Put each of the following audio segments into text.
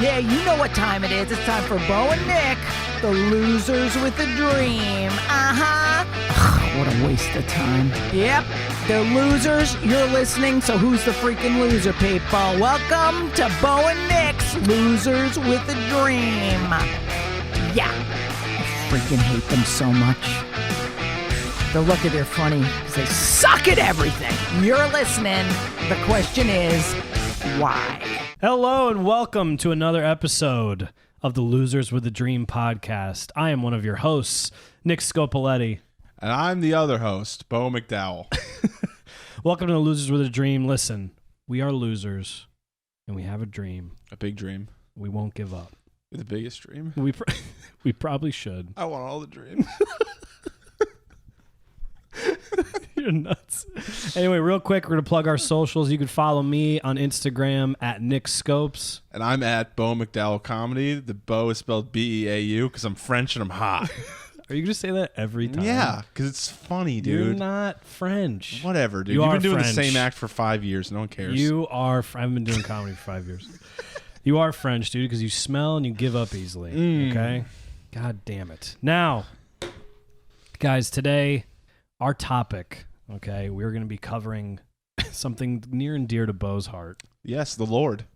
Yeah, you know what time it is. It's time for Beau and Nick, the losers with a dream. What a waste of time. Yep, they're losers. You're listening, so who's the freaking loser, people? Welcome to Beau and Nick's Losers with a Dream. Yeah, I freaking hate them so much. They're lucky they're funny because they suck at everything. You're listening. The question is, why? Hello and welcome to another episode of the Losers with a Dream podcast. I am one of your hosts, Nick Scopoletti. And I'm the other host, Beau McDowell. Welcome to the Losers with a Dream. Listen, we are losers and we have a dream. A big dream. We won't give up. The biggest dream. We probably should. I want all the dreams. You're nuts. Anyway, real quick, we're going to plug our socials. You can follow me on Instagram at Nick Scopes. And I'm at Beau McDowell Comedy. The Beau is spelled B-E-A-U because I'm French and I'm hot. Are you going to say that every time? Yeah, because it's funny, dude. You're not French. Whatever, dude. You've been doing French. the same act for 5 years. No one cares. You are... I've been doing comedy for 5 years. You are French, dude, because you smell and you give up easily. Okay? God damn it. Now, guys, today, our topic, okay, we're going to be covering something near and dear to Beau's heart. Yes, the Lord.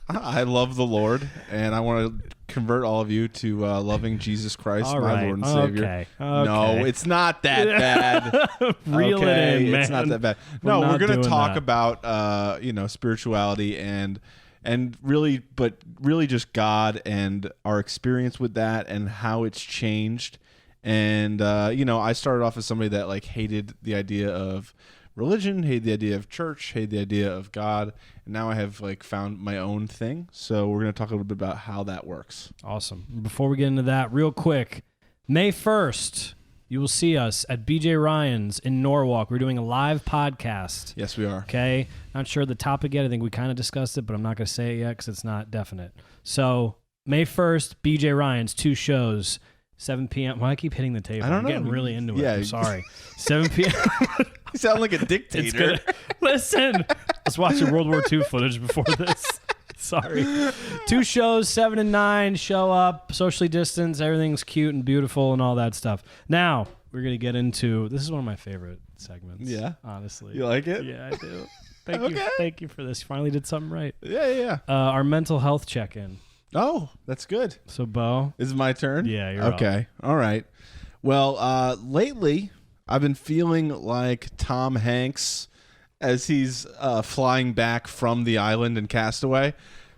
I love the Lord, and I want to convert all of you to loving Jesus Christ, All my right. Lord and Savior. Okay. No, it's not that bad. Reel it in, man. It's not that bad. We're We're going doing to talk that. about spirituality and really just God and our experience with that and how it's changed. And I started off as somebody that like hated the idea of religion, hated the idea of church, hated the idea of God, and now I have like found my own thing. So we're going to talk a little bit about how that works. Awesome. Before we get into that, real quick, May 1st, you will see us at BJ Ryan's in Norwalk. We're doing a live podcast. Yes, we are. Okay? Not sure the topic yet. I think we kind of discussed it, but I'm not going to say it yet because it's not definite. So, May 1st, BJ Ryan's, 2 shows, 7 p.m. Why I keep hitting the table? I don't I'm know. getting really into it. Yeah. I'm sorry. 7 p.m. You sound like a dictator. It's gonna, listen, I was watching World War II footage before this. Sorry. 2 shows, 7 and 9. Show up, socially distanced. Everything's cute and beautiful and all that stuff. Now, we're going to get into, this is one of my favorite segments. Yeah? Honestly. You like it? Yeah, I do. Thank you. Okay. Thank you for this. You finally did something right. Yeah. Our mental health check-in. Oh, that's good. So, Beau. Is it my turn? Yeah, you're okay. All right. Well, lately I've been feeling like Tom Hanks as he's flying back from the island in Castaway,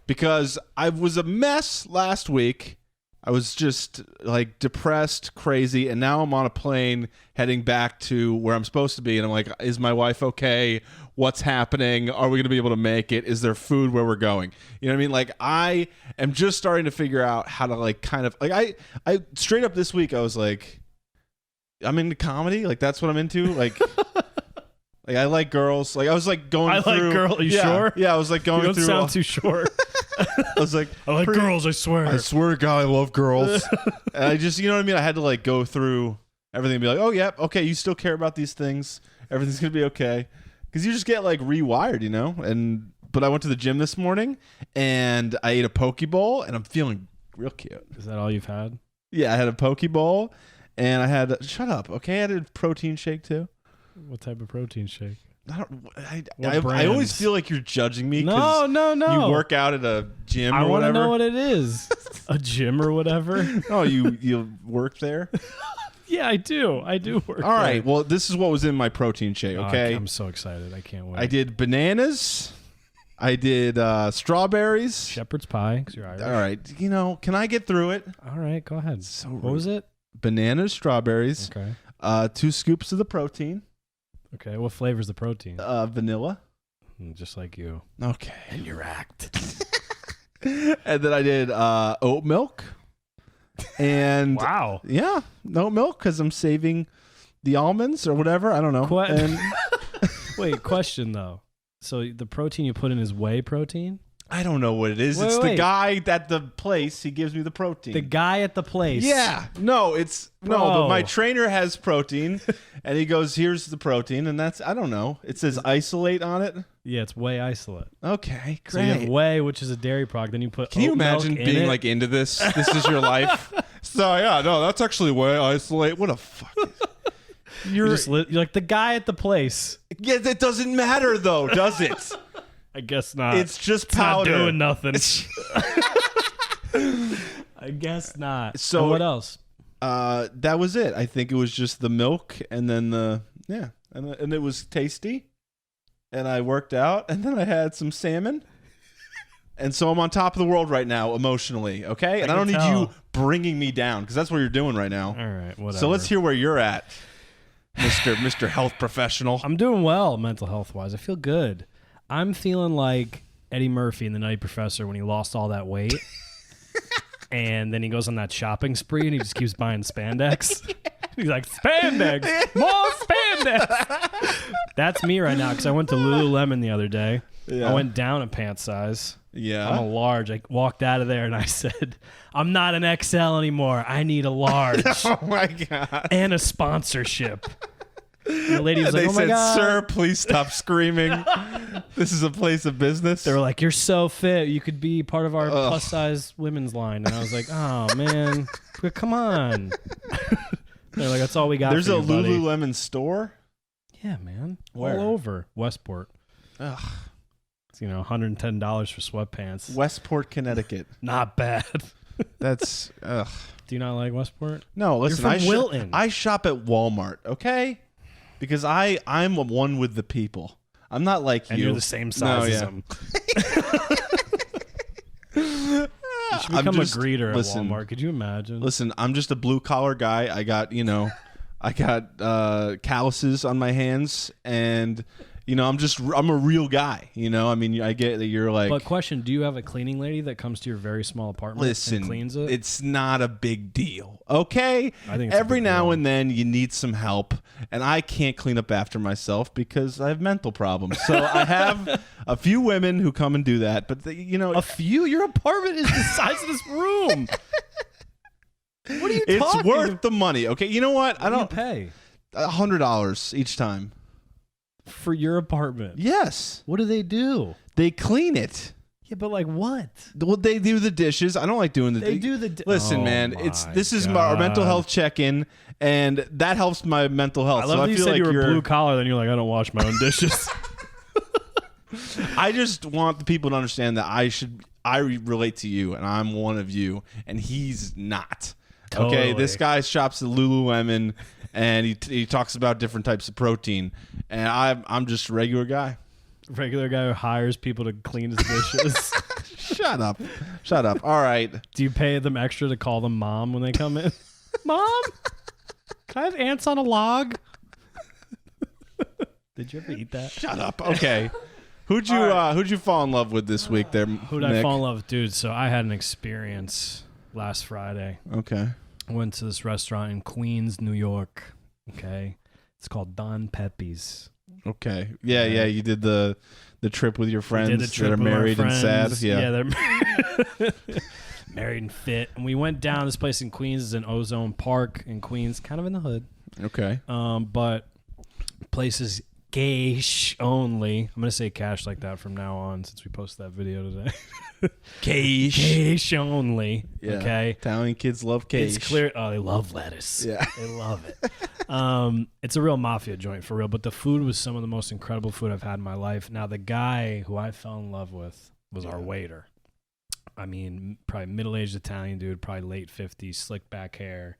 because I was a mess last week. I was just like depressed, crazy, and now I'm on a plane heading back to where I'm supposed to be, and I'm like, is my wife okay? What's happening? Are we going to be able to make it? Is there food where we're going? You know what I mean? Like, I am just starting to figure out how to like kind of like I straight up this week I was like, I'm into comedy, like that's what I'm into, like. Like, I like girls. Like, I was, like, going through... I like girls. Are you sure? Yeah, I was, like, going You don't through... sound too short. I was, like... I like girls, I swear. I swear to God, I love girls. And I just, you know what I mean? I had to, like, go through everything and be like, oh, yeah, okay, you still care about these things. Everything's going to be okay. Because you just get, like, rewired, you know? But I went to the gym this morning, and I ate a poke bowl, and I'm feeling real cute. Is that all you've had? Yeah, I had a poke bowl, and I had... Shut up, okay? I had a protein shake, too. What type of protein shake? I always feel like you're judging me. No. You work out at a gym or whatever. I want to know what it is. A gym or whatever. Oh, you work there? Yeah, I do. I do work All right. there. Well, this is what was in my protein shake, okay? I'm so excited. I can't wait. I did bananas. I did strawberries. Shepherd's pie, because you're Irish. All right. You know, can I get through it? All right, go ahead. So what was it? Bananas, strawberries. Okay. 2 scoops of the protein. Okay, what flavor's the protein? Vanilla. Just like you. Okay. And your act. And then I did oat milk. And wow. Yeah, oat milk because I'm saving the almonds or whatever. I don't know. Wait, question though. So the protein you put in is whey protein? I don't know what it is. Wait, it's wait. the guy at the place. He gives me the protein. The guy at the place. Yeah. No, no, Bro. but my trainer has protein and he goes, here's the protein. And that's, I don't know. It says isolate on it. Yeah, it's whey isolate. Okay, So you great. have whey, which is a dairy product. Then you put Can you oat milk imagine in being it. like into this? This is your life. So yeah, no, that's actually whey isolate. What a fuck. You're like the guy at the place. Yeah, that doesn't matter though, does it? I guess not. It's just It's not powder. doing nothing. I guess not. So- And what else? That was it. I think it was just the milk and then and it was tasty. And I worked out and then I had some salmon. And so I'm on top of the world right now emotionally, okay? And I don't can need tell. you bringing me down because that's what you're doing right now. All right, whatever. So let's hear where you're at, Mr. Health Professional. I'm doing well mental health wise. I feel good. I'm feeling like Eddie Murphy in The Nutty Professor when he lost all that weight. And then he goes on that shopping spree and he just keeps buying spandex. He's like, spandex, more spandex. That's me right now because I went to Lululemon the other day. Yeah. I went down a pant size. Yeah. I'm a large. I walked out of there and I said, I'm not an XL anymore. I need a large Oh my God. and a sponsorship. And the lady was And like, they oh my said, God. sir, please stop screaming. This is a place of business. They were like, you're so fit. You could be part of our plus size women's line. And I was like, oh, man. Come on. They're like, that's all we got There's for a you, buddy." Lululemon store. Yeah, man. Where? All over Westport. Ugh. It's, $110 for sweatpants. Westport, Connecticut. Not bad. That's ugh. Do you not like Westport? No, listen. from Wilton. I shop at Walmart, okay? Because I'm one with the people. I'm not like And you. you're the same size as them. You should become a greeter at Walmart. Could you imagine? Listen, I'm just a blue collar guy. I got calluses on my hands, and I'm a real guy. I mean, I get that you're like. But question, do you have a cleaning lady that comes to your very small apartment Listen, and cleans it? It's not a big deal, okay? I think it's a every big now deal. and then you need some help, and I can't clean up after myself because I have mental problems. So I have a few women who come and do that, but A few? Your apartment is the size of this room. What are you it's talking worth the money. Okay, you know what? I What don't do you pay $100 each time. for your apartment. Yes, What do they do? they clean it. Yeah, but like what? Well, they do the dishes. I don't like doing the. They do the. Listen, Oh man, my this is our mental God. health check-in, and that helps my mental health. I love so that you feel said like you were you're blue collar, then you're like, I don't wash my own dishes. I just want the people to understand that I relate to you, and I'm one of you, and he's not. Okay, Totally. this guy shops at Lululemon, and he talks about different types of protein, and I'm just a regular guy. Regular guy who hires people to clean his dishes. Shut up. All right. Do you pay them extra to call them mom when they come in? Mom, can I have ants on a log? Did you ever eat that? Shut up. Okay. Who'd you fall in love with this week there, Who'd I Nick? fall in love with? Dude, so I had an experience last Friday. Okay. I went to this restaurant in Queens, New York. Okay. It's called Don Pepe's. Okay. Yeah, you did the trip with your friends We did the trip that are with our married and sad. friends. Yeah. they're married and fit. And we went down this place in Queens. It's in Ozone Park in Queens, kind of in the hood. Okay. But place is cash only. I'm gonna say cash like that from now on since we posted that video today. Cash only. Yeah. Okay. Italian kids love cage. It's clear. Oh, they love lettuce. Yeah. They love it. It's a real mafia joint for real. But the food was some of the most incredible food I've had in my life. Now, the guy who I fell in love with was our waiter. I mean, probably middle-aged Italian dude, probably late 50s, slick back hair.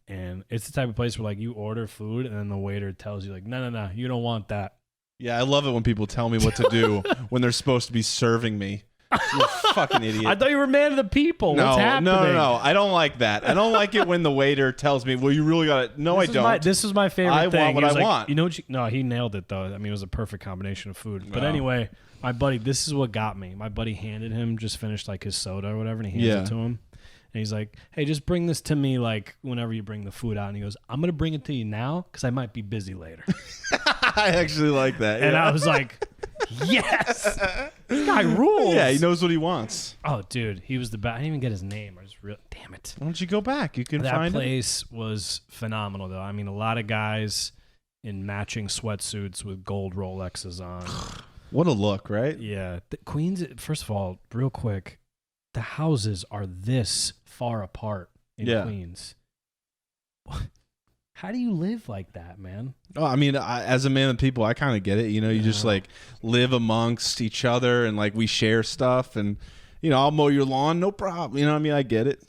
And it's the type of place where, like, you order food and then the waiter tells you, like, no, you don't want that. Yeah, I love it when people tell me what to do when they're supposed to be serving me. You fucking idiot. I thought you were man of the people. No, What's happening? no. I don't like that. I don't like it when the waiter tells me, well, you really got it. No, I don't. This was my favorite I thing. want what He was I like, want. You know what no, he nailed it, though. I mean, it was a perfect combination of food. But Wow. anyway, my buddy, this is what got me. My buddy handed him, just finished like his soda or whatever, and he hands it to him. And he's like, hey, just bring this to me like whenever you bring the food out. And he goes, I'm going to bring it to you now because I might be busy later. I actually like that. And yeah. I was like, Yes. This guy rules. Yeah, he knows what he wants. Oh, dude, he was the best. I didn't even get his name. Damn it. Why don't you go back? You can That find it. place was phenomenal, though. I mean, a lot of guys in matching sweatsuits with gold Rolexes on. What a look, right? Yeah. The Queens, first of all, real quick, the houses are this far apart in Queens. How do you live like that, man? Oh, I mean, as a man of people, I kind of get it. You know, you just like live amongst each other and like we share stuff and, you know, I'll mow your lawn. No problem. You know what I mean? I get it.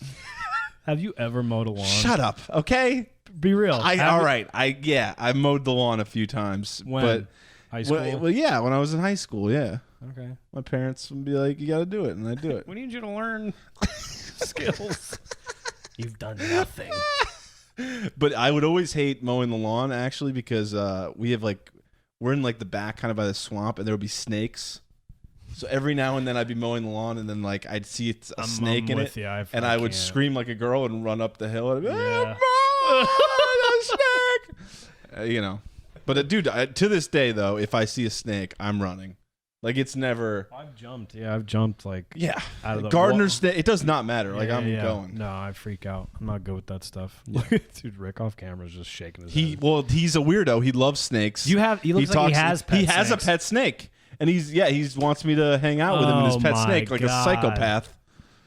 Have you ever mowed a lawn? Shut up. Okay. Be real. All right. I mowed the lawn a few times. When? But, High school? Well, yeah, when I was in high school, yeah. Okay. My parents would be like, you got to do it. And I do it. We need you to learn skills. You've done nothing. But I would always hate mowing the lawn, actually, because we're in like the back kind of by the swamp and there would be snakes. So every now and then I'd be mowing the lawn and then like I'd see a snake in it. And I would scream like a girl and run up the hill and I'd be like, a snake! You know. But dude, to this day though, if I see a snake, I'm running. Like it's never. I've jumped. Yeah, I've jumped like. Yeah. Out of the gardener snake. It does not matter. Like I'm going. No, I freak out. I'm not good with that stuff. Dude, Rick off camera is just shaking his head. Well, he's a weirdo. He loves snakes. He looks like he has pet He has snakes. a pet snake. And he wants me to hang out with him and his pet snake like a psychopath.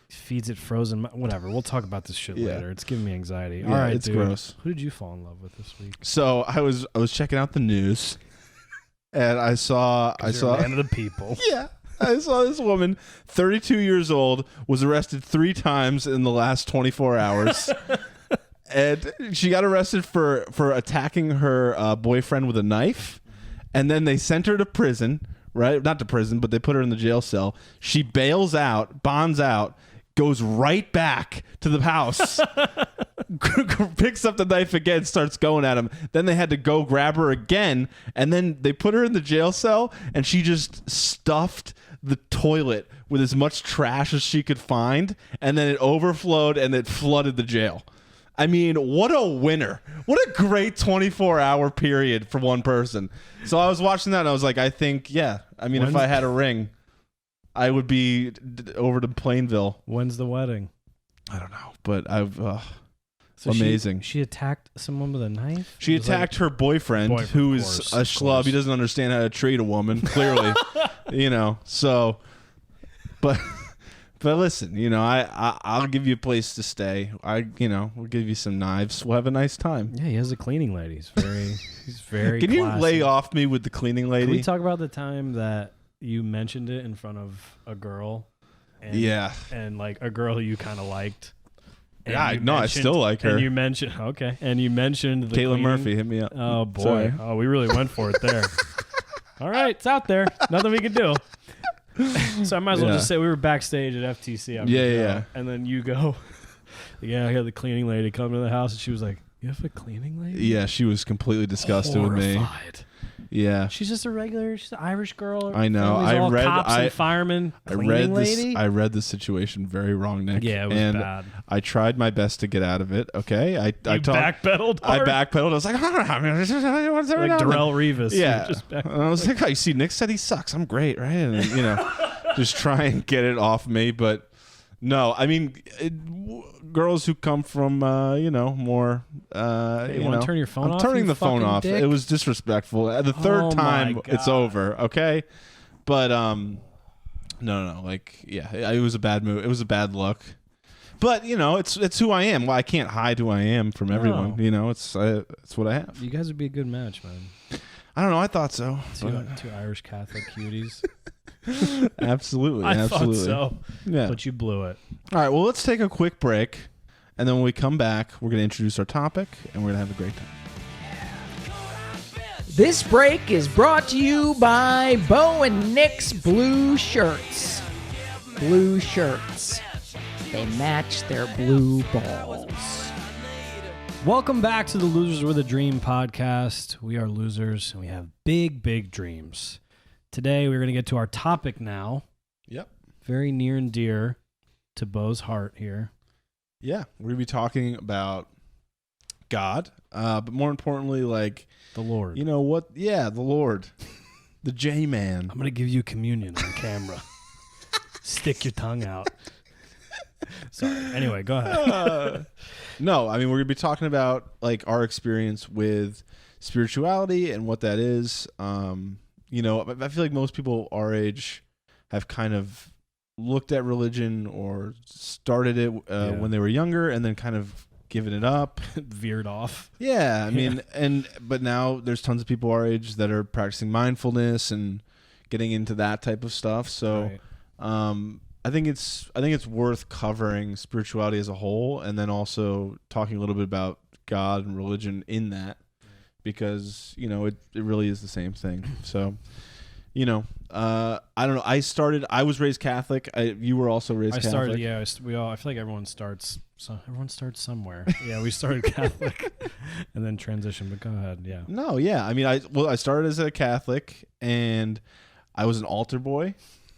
Feeds it frozen. Whatever. We'll talk about this shit later. It's giving me anxiety. Yeah, all right, it's dude. gross. Who did you fall in love with this week? So I was checking out the news, and I saw a man of the people. Yeah, I saw this woman, 32 years old, was arrested 3 times in the last 24 hours. And she got arrested for attacking her boyfriend with a knife, and then they sent her to prison. Right, not to prison, but they put her in the jail cell. She bails out, bonds out, goes right back to the house, picks up the knife again, starts going at him. Then they had to go grab her again, and then they put her in the jail cell, and she just stuffed the toilet with as much trash as she could find, and then it overflowed, and it flooded the jail. I mean, what a winner. What a great 24-hour period for one person. So I was watching that, and I was like, I think, yeah. I mean, if I had a ring, I would be over to Plainville. When's the wedding? I don't know, but I've... So amazing. She attacked someone with a knife? She attacked her boyfriend, who is a schlub. He doesn't understand how to treat a woman, clearly. You know, so... But listen, you know, I'll give you a place to stay. We'll give you some knives. We'll have a nice time. Yeah, he has a cleaning lady. He's very Can classy. you lay off me with the cleaning lady? Can we talk about the time that you mentioned it in front of a girl? And like a girl who you kind of liked. I still like her. And you mentioned the Kayla cleaning. Murphy, hit me up. Oh boy. Sorry. Oh, we really went for it there. All right, it's out there. Nothing we can do. So I might as well just say we were backstage at FTC. Yeah. And then you go, I had the cleaning lady come to the house, and she was like, "You have a cleaning lady?" Yeah, she was completely disgusted with me. Yeah, she's just a regular. She's an Irish girl. I know. Cops and firemen. Cleaning lady. I read the situation very wrong, Nick. Yeah, it was bad. I tried my best to get out of it. Okay, I backpedaled. I backpedaled. I was like, like Darrell Revis. Yeah, and I was like, you see, Nick said he sucks. I'm great, right? And just try and get it off me. But no, I mean, girls who come from more. You want to turn your phone off? I'm turning the phone off. Dick? It was disrespectful. The third time, it's over. Okay, but no. Like, yeah, it was a bad move. It was a bad look. But it's who I am. Well, I can't hide who I am from everyone. It's what I have. You guys would be a good match, man. I don't know. I thought so. Two Irish Catholic cuties. Absolutely. I thought so. Yeah. But you blew it. All right. Well, let's take a quick break, and then when we come back, we're going to introduce our topic, and we're going to have a great time. This break is brought to you by Beau and Nick's blue shirts. Blue shirts. They match their blue balls. Welcome back to the Losers with a Dream podcast. We are losers, and we have big, big dreams. Today, we're going to get to our topic now. Yep. Very near and dear to Beau's heart here. Yeah. We're going to be talking about God, but more importantly, like... The Lord. You know what? Yeah, the Lord. The J-Man. I'm gonna give you communion on camera. Stick your tongue out. Sorry. Anyway, go ahead. No, I mean, we're going to be talking about like our experience with spirituality and what that is. You know, I feel like most people our age have kind of looked at religion or started it when they were younger and then kind of given it up. Veered off. Yeah, I mean, but now there's tons of people our age that are practicing mindfulness and getting into that type of stuff. So, Right. I think it's worth covering spirituality as a whole, and then also talking a little bit about God and religion in that, because you know it really is the same thing. So, you know, I don't know. I was raised Catholic. You were also raised Catholic. Started. Yeah, we all. I feel like everyone starts. So everyone starts somewhere. Yeah, we started Catholic, and then transitioned. But go ahead. Yeah. No, yeah. I mean, I started as a Catholic, and I was an altar boy.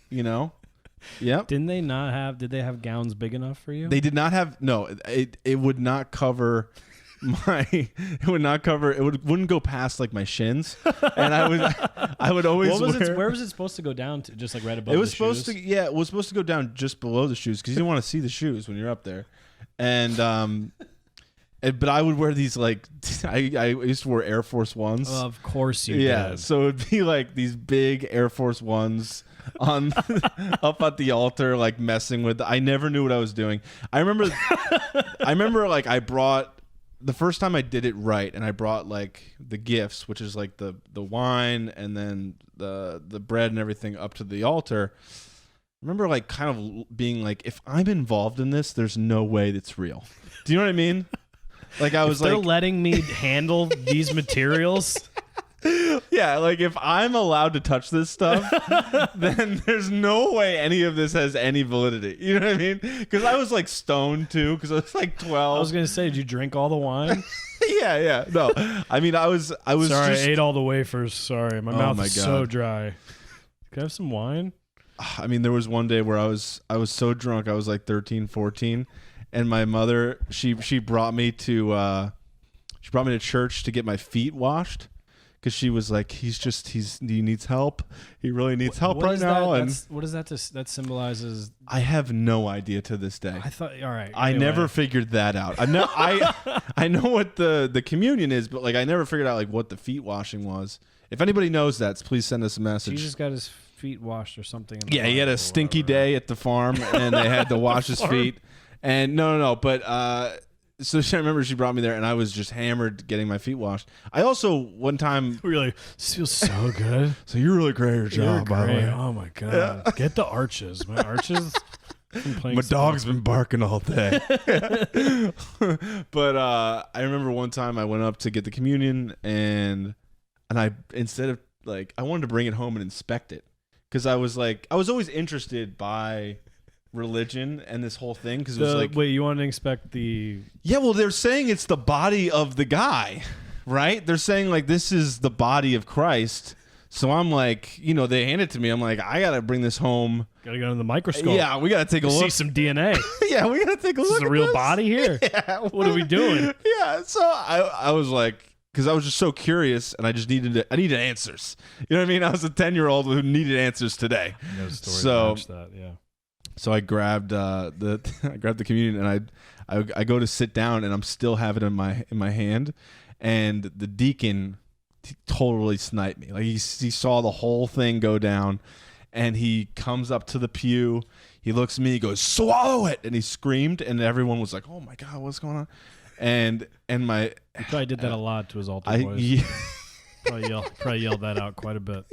You know. Yep. Did they have gowns big enough for you? They did not have. No, it would not cover wouldn't go past like my shins, and I would always where was it supposed to go down to? Just like right above it was the supposed shoes? to it was supposed to go down just below the shoes, because you didn't want to see the shoes when you're up there. And but I would wear these like I used to wear Air Force Ones. Of course you did. So it'd be like these big Air Force Ones on up at the altar, like messing with. I never knew what I was doing. I remember like I brought the first time I did it right, and I brought like the gifts, which is like the wine and then the bread and everything up to the altar. I remember like kind of being like, if I'm involved in this, there's no way that's real. Do you know what I mean? Like I was they're like, letting me handle these materials. yeah, like if I'm allowed to touch this stuff, then there's no way any of this has any validity. You know what I mean? Because I was like stoned too, because I was like 12. I was gonna say, did you drink all the wine? yeah. No, I mean I was. Sorry, just, I ate all the wafers. Sorry, my mouth is so God. dry. Can I have some wine? I mean, there was one day where I was so drunk, I was like 13, 14, and my mother she brought me to church to get my feet washed. Because she was like, he needs help. He really needs help right now. And what is that? That symbolizes. I have no idea to this day. I thought. All right. I anyway. never figured that out. I know what the communion is, but like I never figured out like what the feet washing was. If anybody knows that, please send us a message. Jesus got his feet washed or something. Yeah, he had a stinky day at the farm, and they had to wash his feet. And no, but. So I remember she brought me there, and I was just hammered getting my feet washed. I also one time we were like, this feels so good. So you're really great at your job, by the way. Oh my god, get the arches. My arches. My dog's been barking all day. But I remember one time I went up to get the communion, and I instead of like I wanted to bring it home and inspect it, because I was always interested by religion and this whole thing, because it was like, wait, you want to inspect the well, they're saying it's the body of the guy, right? They're saying like this is the body of Christ. So I'm like, they hand it to me, I'm like, I gotta bring this home, gotta go in the microscope. Yeah, we gotta take a look, see some DNA. Yeah, we gotta take a look. Is this a real body here? Yeah, what are we doing? Yeah, so I was like, because I was just so curious, and I just needed answers. You know what I mean? I was a 10-year-old who needed answers today. So that, yeah. So I grabbed the communion, and I go to sit down, and I'm still have it in my hand, and the deacon totally sniped me. Like he saw the whole thing go down, and he comes up to the pew. He looks at me, he goes, "Swallow it!" And he screamed, and everyone was like, "Oh my God, what's going on?" And my he probably did that a lot to his altar boys. Probably yelled that out quite a bit.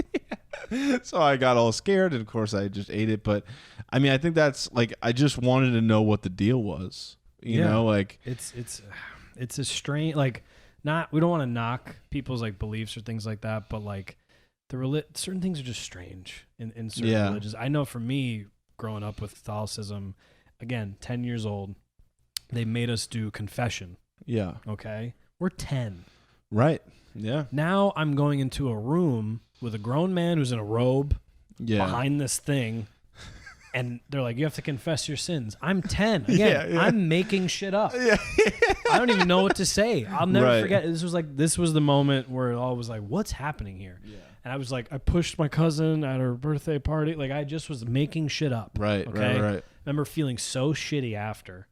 Yeah. So I got all scared, and of course I just ate it. But I mean, I think that's like I just wanted to know what the deal was. You know, like it's a strange like not we don't want to knock people's like beliefs or things like that, but like certain things are just strange in certain religions. I know for me, growing up with Catholicism, again, 10 years old, they made us do confession. Yeah. Okay, we're 10. Right. Yeah. Now I'm going into a room with a grown man who's in a robe behind this thing, and they're like, you have to confess your sins. I'm 10. Again, I'm making shit up. Yeah. I don't even know what to say. I'll never forget. This was the moment where it all was like, what's happening here? Yeah. And I was like, I pushed my cousin at her birthday party. Like, I just was making shit up. Right, okay? right. I remember feeling so shitty after.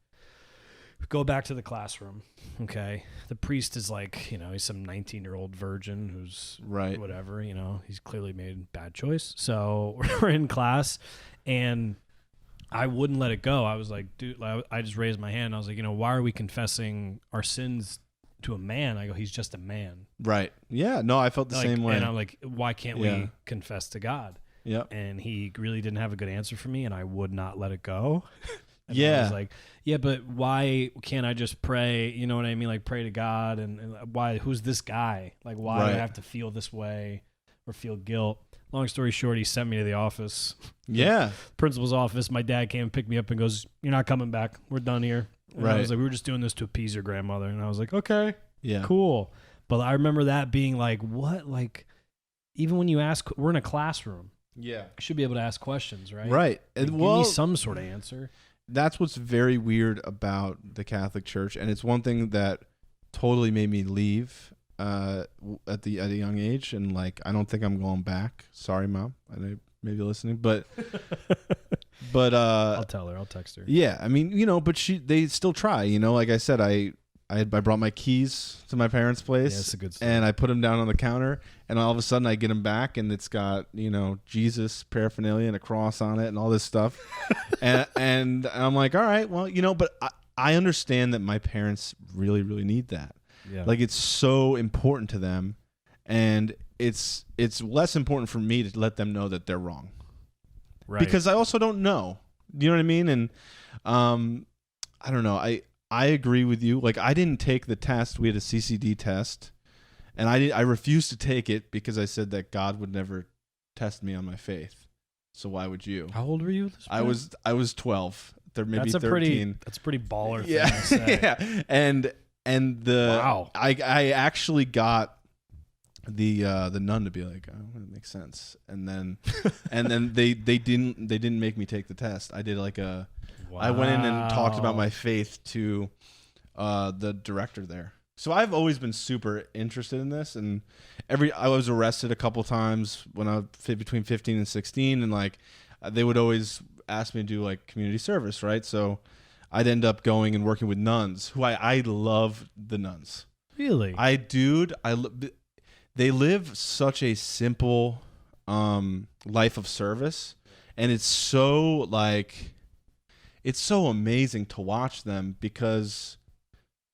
Go back to the classroom. Okay. The priest is like, he's some 19-year-old virgin who's Right. whatever, he's clearly made a bad choice. So we're in class and I wouldn't let it go. I was like, dude, I just raised my hand. I was like, why are we confessing our sins to a man? I go, he's just a man. Right. Yeah. No, I felt the same way. And I'm like, why can't we confess to God? Yeah. And he really didn't have a good answer for me, and I would not let it go. And Yeah. I was like, yeah, but why can't I just pray? You know what I mean? Like, pray to God. And why? Who's this guy? Like, why do I have to feel this way or feel guilt? Long story short, he sent me to the office. Yeah. Principal's office. My dad came and picked me up and goes, "You're not coming back. We're done here." And I was like, "We were just doing this to appease your grandmother." And I was like, "Okay, Yeah. cool." But I remember that being like, what? Like, even when you ask, we're in a classroom. Yeah. I should be able to ask questions, right? Right. Like, And give me some sort of answer. That's what's very weird about the Catholic Church, and it's one thing that totally made me leave at a young age, and like I don't think I'm going back. Sorry, Mom. I know you may be listening, but I'll tell her. I'll text her. yeah, I mean, but they still try. Like I said, I brought my keys to my parents' place. Yeah, that's a good story. And I put them down on the counter, and all of a sudden I get them back, and it's got Jesus paraphernalia and a cross on it and all this stuff, and I'm like, all right, well, but I understand that my parents really, really need that. Yeah. Like, it's so important to them, and it's less important for me to let them know that they're wrong, Right. because I also don't know. You know what I mean? And I don't know. I agree with you. Like, I didn't take the test. We had a CCD test, and I refused to take it because I said that God would never test me on my faith. So why would you? How old were you? I was 12. Maybe That's 13. That's a pretty baller thing Yeah. to say. Yeah. And Wow. I actually got the nun to be like, oh, that makes sense. And then they didn't make me take the test. I did like I went in and talked about my faith to the director there. So I've always been super interested in this, and I was arrested a couple times when I was between 15 and 16, and like they would always ask me to do like community service, right? So I'd end up going and working with nuns, who I love the nuns. Really? They live such a simple life of service, and it's so amazing to watch them because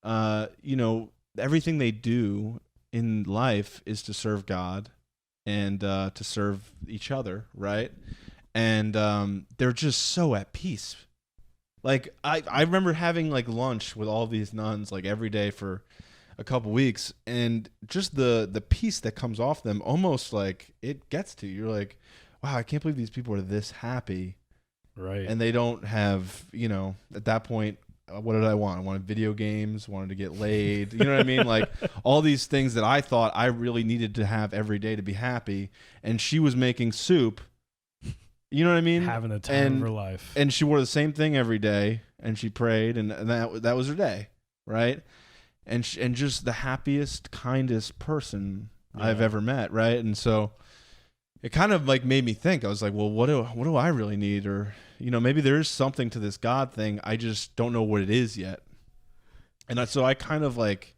everything they do in life is to serve God and to serve each other, right? And they're just so at peace. Like I remember having like lunch with all these nuns like every day for a couple weeks, and just the peace that comes off them, almost like it gets to you. You're like, wow, I can't believe these people are this happy. Right. And they don't have, at that point, what did I want? I wanted video games, wanted to get laid. You know what I mean? Like all these things that I thought I really needed to have every day to be happy. And she was making soup. You know what I mean? Having the time of her life. And she wore the same thing every day, and she prayed, and that was her day, right? And just the happiest, kindest person I've ever met, right? And so it kind of like made me think. I was like, well, what do I really need? Or maybe there is something to this God thing. I just don't know what it is yet. And so I kind of like,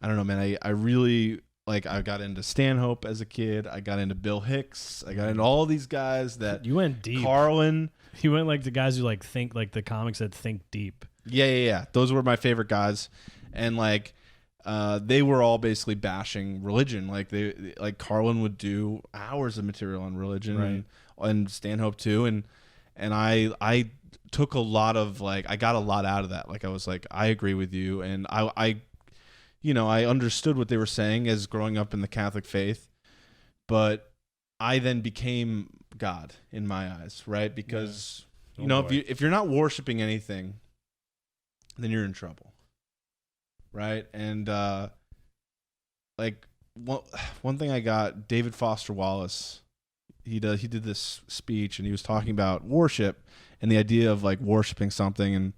I don't know, man. I really like. I got into Stanhope as a kid. I got into Bill Hicks. I got into all these guys that You went deep. Carlin. You went like the guys who like think like the comics that think deep. Yeah. Those were my favorite guys, and like. They were all basically bashing religion. Like Carlin would do hours of material on religion, and Stanhope too. And I took a lot of I got a lot out of that. Like I was like, I agree with you, and I understood what they were saying as growing up in the Catholic faith, but I then became God in my eyes, right? Because if you're not worshiping anything, then you're in trouble. Right. And one thing I got, David Foster Wallace, he did this speech, and he was talking about worship and the idea of like worshiping something. And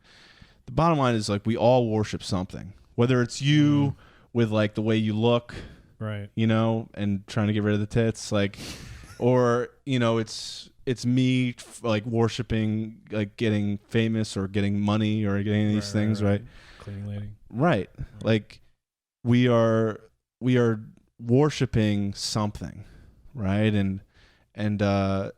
the bottom line is like we all worship something, whether it's you with like the way you look, Right. you know, and trying to get rid of the tits, like, or, you know, it's me like worshiping, like getting famous or getting money or getting these things, right? Cleaning lady. Right. Like we are worshiping something, right? And the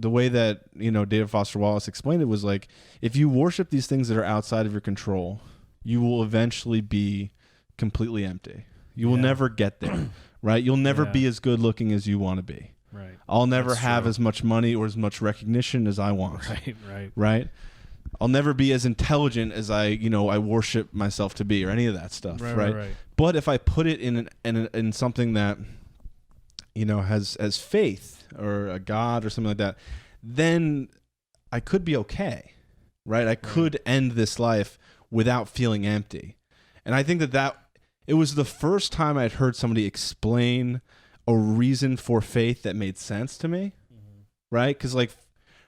way that, you know, David Foster Wallace explained it was like, if you worship these things that are outside of your control, you will eventually be completely empty. You will never get there, right? You'll never be as good looking as you want to be. Right. I'll never have as much money or as much recognition as I want. Right. I'll never be as intelligent as I worship myself to be, or any of that stuff, right? But if I put it in something that, you know, has faith or a God or something like that, then I could be okay, right? I could end this life without feeling empty. And I think that it was the first time I'd heard somebody explain a reason for faith that made sense to me, right? Because like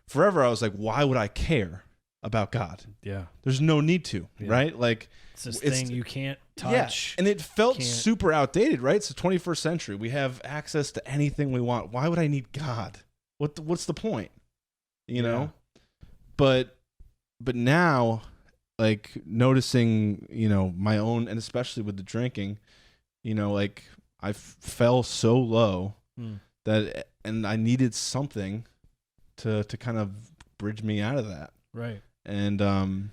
forever I was like, why would I care about God? Yeah. There's no need to, right? Like it's this thing you can't touch. Yeah. And it felt super outdated, right? It's the 21st century. We have access to anything we want. Why would I need God? What's the point? You know? But now, like, noticing, you know, my own, and especially with the drinking, you know, like I fell so low that, and I needed something to kind of bridge me out of that. Right. And,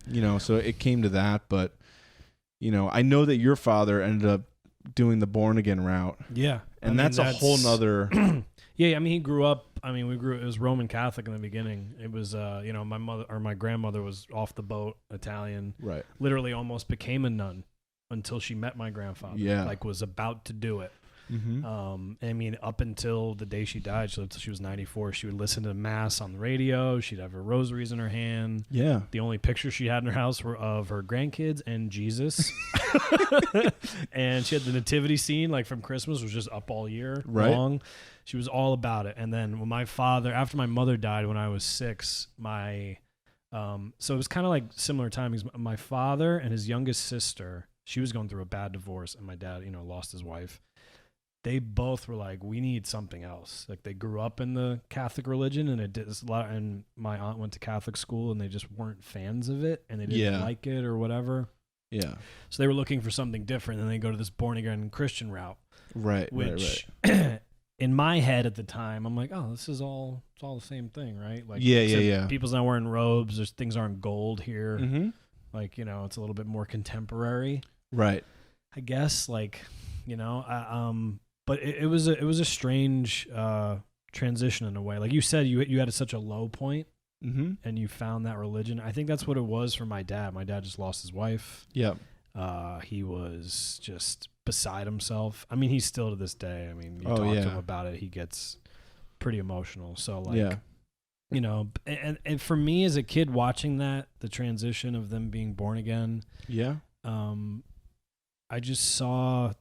you know, so it came to that, but, you know, I know that your father ended up doing the born again route. Yeah. And that's a whole nother. Yeah. I mean, he grew up, it was Roman Catholic in the beginning. It was, you know, my grandmother was off the boat, Italian. Right. Literally almost became a nun until she met my grandfather. Yeah. Like was about to do it. I mean, up until the day she died, she lived till she was 94. She would listen to mass on the radio. She'd have her rosaries in her hand. Yeah. The only pictures she had in her house were of her grandkids and Jesus. And she had the nativity scene, like from Christmas, was just up all year long. She was all about it. And then when after my mother died when I was 6, so it was kind of like similar timings. My father and his youngest sister, she was going through a bad divorce, and my dad, you know, lost his wife. They both were like, we need something else. Like they grew up in the Catholic religion, and it did a lot. And my aunt went to Catholic school, and they just weren't fans of it, and they didn't like it or whatever. Yeah. So they were looking for something different, and they go to this born again Christian route. Right. Which, in my head at the time, I'm like, oh, it's all the same thing, right? Like, yeah. People's not wearing robes. Things aren't gold here. Mm-hmm. Like, you know, it's a little bit more contemporary. Right. I guess, like, you know, but it was a strange transition in a way. Like you said, you had such a low point, and you found that religion. I think that's what it was for my dad. My dad just lost his wife. Yeah. He was just beside himself. I mean, he's still to this day. I mean, you talk to him about it, he gets pretty emotional. So like, you know, and for me as a kid watching that, the transition of them being born again. Yeah. I just saw.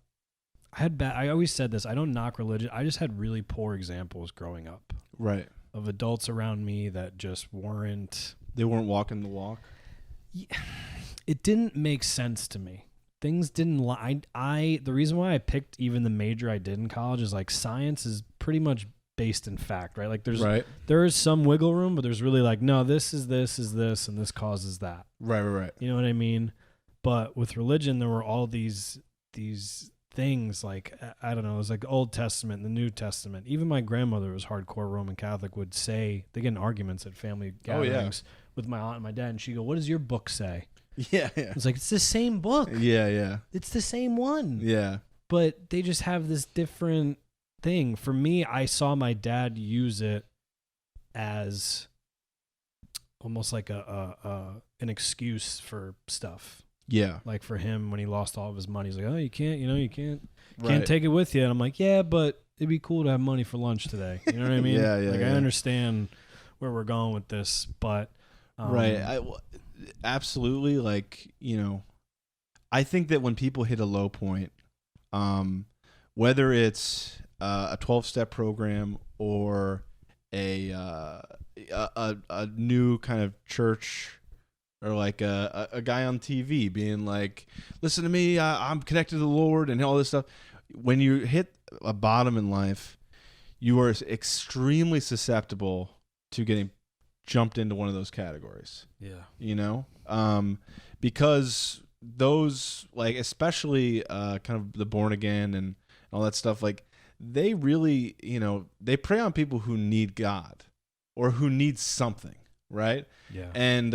I always said this. I don't knock religion. I just had really poor examples growing up. Right. Of adults around me that just weren't. They weren't walking the walk. It didn't make sense to me. Things didn't. The reason why I picked even the major I did in college is like science is pretty much based in fact, right? Like there is some wiggle room, but there's really like, no, this is this, and this causes that. Right. You know what I mean? But with religion, there were all these things like, I don't know, it was like Old Testament, the New Testament. Even my grandmother was hardcore Roman Catholic, would say, they get in arguments at family gatherings with my aunt and my dad, and she'd go, what does your book say? Yeah. It's like, it's the same book. Yeah. It's the same one. Yeah. But they just have this different thing. For me, I saw my dad use it as almost like an excuse for stuff. Yeah. Like for him, when he lost all of his money, he's like, oh, you can't take it with you. And I'm like, yeah, but it'd be cool to have money for lunch today. You know what I mean? Yeah. Like I understand where we're going with this, but. Right. Absolutely. Like, you know, I think that when people hit a low point, whether it's a 12-step program or a new kind of church or like a guy on TV being like, listen to me, I'm connected to the Lord and all this stuff. When you hit a bottom in life, you are extremely susceptible to getting jumped into one of those categories. Yeah. Because those, like, especially kind of the born again and all that stuff, like, they really, they prey on people who need God or who need something, right? Yeah. And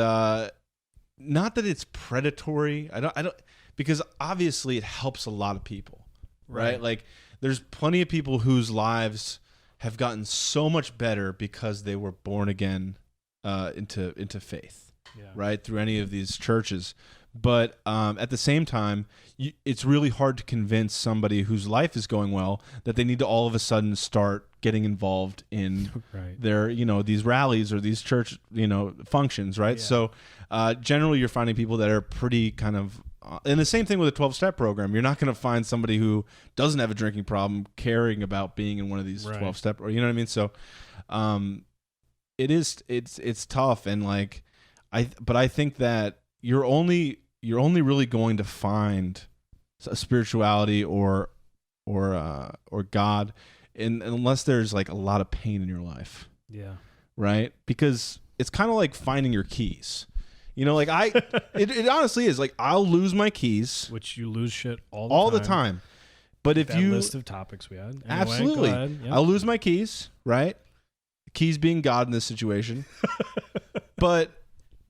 not that it's predatory. I don't, because obviously it helps a lot of people, right? Like, there's plenty of people whose lives have gotten so much better because they were born again into faith, right, through any of these churches. But at the same time, it's really hard to convince somebody whose life is going well that they need to all of a sudden start getting involved in their, these rallies or these church, functions, right? Yeah. So generally you're finding people that are pretty kind of, and the same thing with a 12-step program. You're not going to find somebody who doesn't have a drinking problem caring about being in one of these 12-step, or you know what I mean? So it's tough, and like but I think that you're only really going to find a spirituality or God unless there's like a lot of pain in your life. Yeah. Right? Because it's kind of like finding your keys. Like it honestly is. Like, I'll lose my keys, which you lose shit all the time. But if that you list of topics we had, anyway, absolutely, go ahead. Yep. I'll lose my keys, right? Keys being God in this situation. But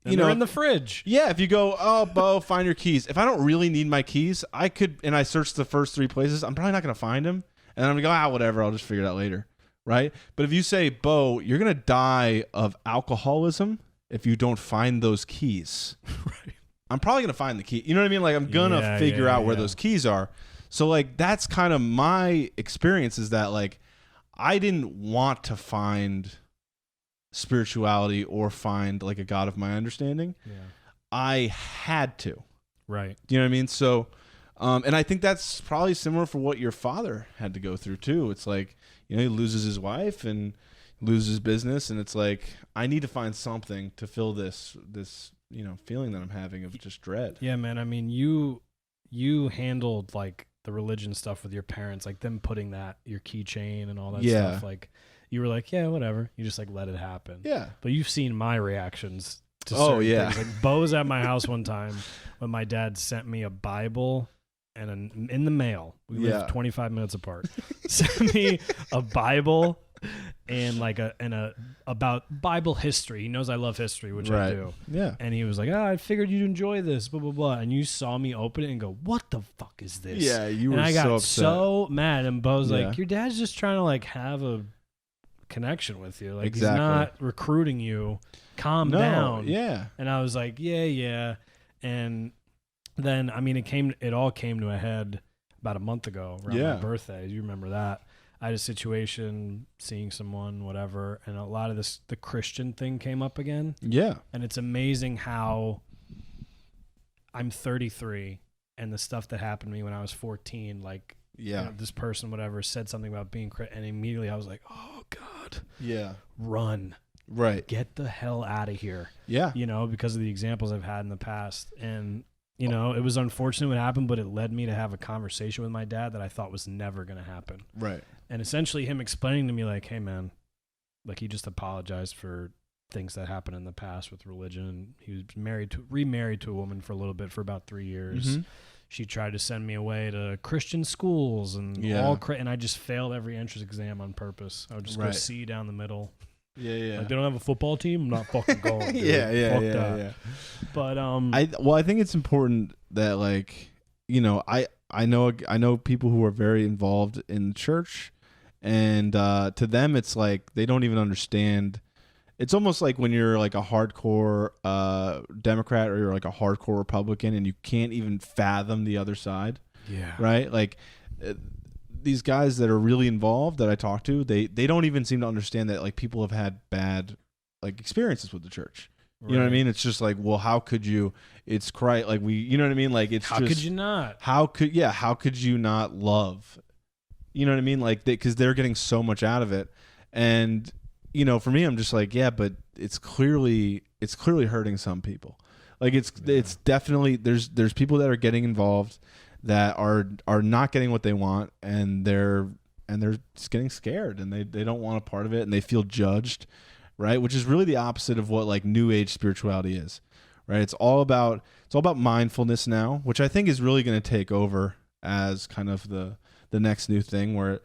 they're in the fridge. Yeah, if you go, oh, Beau, find your keys. If I don't really need my keys, I could, and I search the first 3 places, I'm probably not going to find them. And I'm going to go, whatever, I'll just figure it out later, right? But if you say, Beau, you're going to die of alcoholism if you don't find those keys. Right. I'm probably going to find the key. You know what I mean? Like, I'm going to figure out where those keys are. So, like, that's kind of my experience, is that, like, I didn't want to find spirituality or find like a God of my understanding. Yeah. I had to. Right. Do you know what I mean? So, and I think that's probably similar for what your father had to go through too. It's like, he loses his wife and loses his business, and it's like, I need to find something to fill this feeling that I'm having of just dread. Yeah, man. I mean, you handled like the religion stuff with your parents, like them putting your keychain and all that stuff. Like, you were like, yeah, whatever. You just like let it happen. Yeah. But you've seen my reactions to certain things. Like, Beau was at my house one time when my dad sent me a Bible and in the mail. We live 25 minutes apart. Sent me a Bible and like about Bible history. He knows I love history, which I do. Yeah. And he was like, I figured you'd enjoy this, blah, blah, blah. And you saw me open it and go, what the fuck is this? Yeah, you were and I so got upset. so mad. And Beau's like, your dad's just trying to like have a connection with you. Like, he's not recruiting you. Calm down. Yeah. And I was like, yeah. And then, I mean, it all came to a head about a month ago around my birthday. You remember that? I had a situation, seeing someone, whatever, and a lot of the Christian thing came up again. Yeah. And it's amazing how I'm 33 and the stuff that happened to me when I was 14, like, this person, whatever, said something about being Christian, and immediately I was like, oh, God. Yeah. Run. Right. Get the hell out of here. Yeah. Because of the examples I've had in the past. And, it was unfortunate what happened, but it led me to have a conversation with my dad that I thought was never going to happen. Right. And essentially him explaining to me like, hey, man, like, he just apologized for things that happened in the past with religion. He was remarried to a woman for a little bit, for about 3 years. Mm-hmm. She tried to send me away to Christian schools and and I just failed every entrance exam on purpose. I would just go C down the middle. Yeah. Like, they don't have a football team? I'm not fucking going. Dude. Yeah. But I think it's important that, like, I know people who are very involved in church, and to them it's like they don't even understand. It's almost like when you're like a hardcore Democrat or you're like a hardcore Republican and you can't even fathom the other side. Yeah. Right? Like, these guys that are really involved that I talk to, they don't even seem to understand that, like, people have had bad, like, experiences with the church. You know what I mean? It's just like, well, how could you? It's Christ. Like, you know what I mean? Like, it's how could you not? How could you not love? You know what I mean? Like, because they're getting so much out of it. And, for me, I'm just like, yeah, but it's clearly hurting some people. Like it's definitely there's people that are getting involved that are not getting what they want, and they're just getting scared, and they don't want a part of it, and they feel judged, right? Which is really the opposite of what like New Age spirituality is, right? It's all about mindfulness now, which I think is really going to take over as kind of the next new thing, where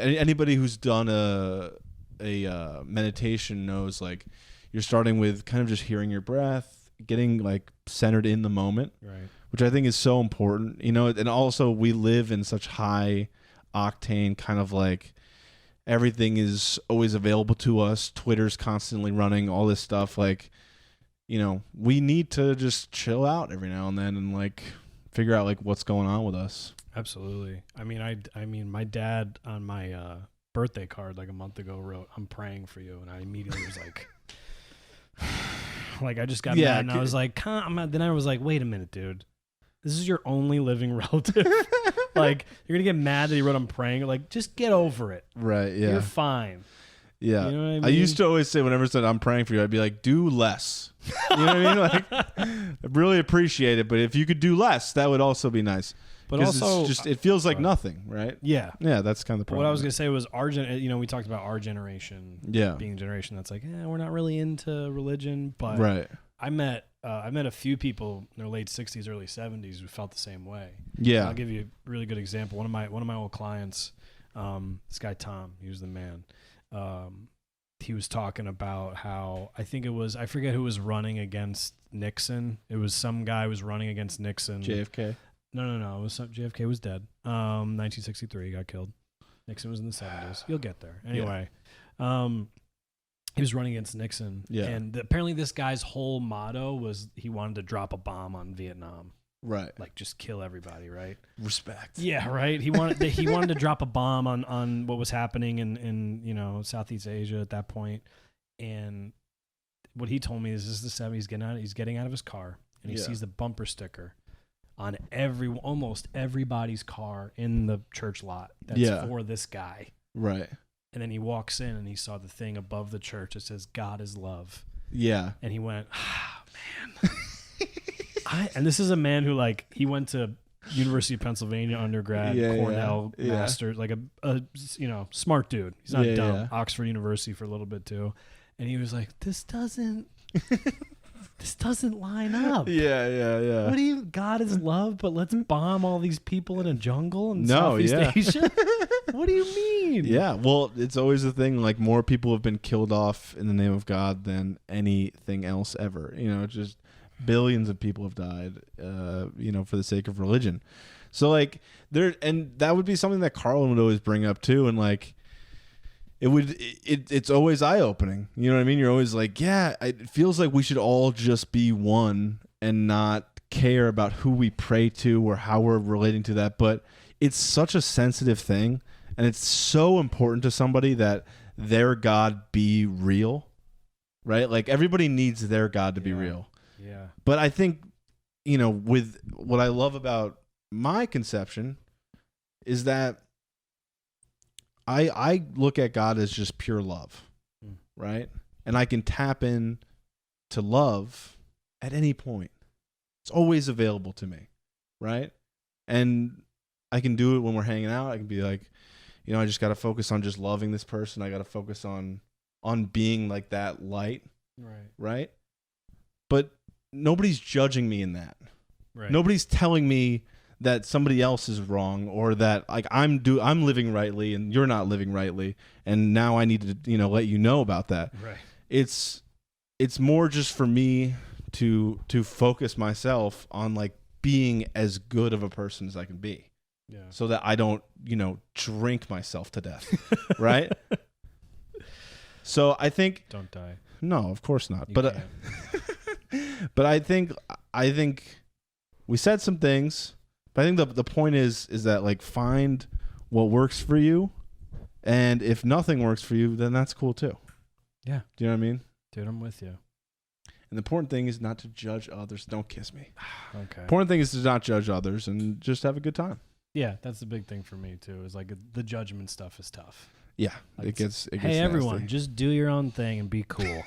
anybody who's done a meditation knows, like, you're starting with kind of just hearing your breath, getting like centered in the moment, Right. which I think is so important, and also we live in such high octane kind of like everything is always available to us. Twitter's constantly running, all this stuff. Like, we need to just chill out every now and then and like figure out like what's going on with us. Absolutely. I mean, my dad on my birthday card like a month ago wrote, "I'm praying for you," and I immediately was like, like I just got mad, and I was like, then I was like, wait a minute, dude, this is your only living relative. Like, you're gonna get mad that he wrote, "I'm praying." Like, just get over it. Right? Yeah. You're fine. Yeah. You know what I mean? I used to always say, whenever I said I'm praying for you, I'd be like, do less. You know what I mean? Like, I really appreciate it, but if you could do less, that would also be nice. But 'Cause also, it's just, it feels like nothing, right? Yeah. Yeah, that's kind of the problem. What I was gonna say was we talked about our generation, Yeah. being a generation that's like, we're not really into religion, but Right. I met a few people in their late 60s, early 70s who felt the same way. Yeah. I'll give you a really good example. One of my old clients, this guy Tom, he was the man. He was talking about how, I forget who was running against Nixon. It was some guy who was running against Nixon. JFK. No. It was JFK was dead. 1963, he got killed. Nixon was in the 70s. You'll get there. Anyway, he was running against Nixon. Yeah. And apparently this guy's whole motto was he wanted to drop a bomb on Vietnam. Right. Like, just kill everybody, right? Respect. Yeah, right. He wanted to drop a bomb on what was happening in Southeast Asia at that point. And what he told me is, this is the 70s. He's getting out of his car, and he sees the bumper sticker on almost everybody's car in the church lot that's for this guy. Right. And then he walks in and he saw the thing above the church that says "God is love." Yeah. And he went, man. And this is a man who, like, he went to University of Pennsylvania undergrad, Cornell master's, like a smart dude. He's not dumb. Yeah. Oxford University for a little bit too. And he was like, this doesn't line up. Yeah. What do you? God is love, but let's bomb all these people in a jungle in Southeast Asia. What do you mean? Yeah, well, it's always the thing, like, more people have been killed off in the name of God than anything else ever. Just billions of people have died, for the sake of religion. So, like, and that would be something that Carlin would always bring up too, and like, it's always eye-opening. You know what I mean? You're always like, yeah, it feels like we should all just be one and not care about who we pray to or how we're relating to that. But it's such a sensitive thing, and it's so important to somebody that their God be real, right? Like, everybody needs their God to be real. Yeah. But I think, with what I love about my conception is that I look at God as just pure love, right? And I can tap in to love at any point. It's always available to me, right? And I can do it when we're hanging out. I can be like, I just got to focus on just loving this person. I got to focus on being like that light, right? But nobody's judging me in that. Right. Nobody's telling me that somebody else is wrong, or that like I'm living rightly and you're not living rightly, and now I need to let you know about that. Right. It's more just for me to focus myself on like being as good of a person as I can be. Yeah. So that I don't drink myself to death, right? So I think Don't die. no, of course not. You But can't. but I think we said some things. But I think the point is that, like, find what works for you, and if nothing works for you, then that's cool too. Yeah. Do you know what I mean? Dude, I'm with you. And the important thing is not to judge others. Don't kiss me. Okay. Important thing is to not judge others and just have a good time. Yeah, that's the big thing for me too. Is like the judgment stuff is tough. Yeah, Like, it gets Hey, everyone, nasty. just do your own thing and be cool.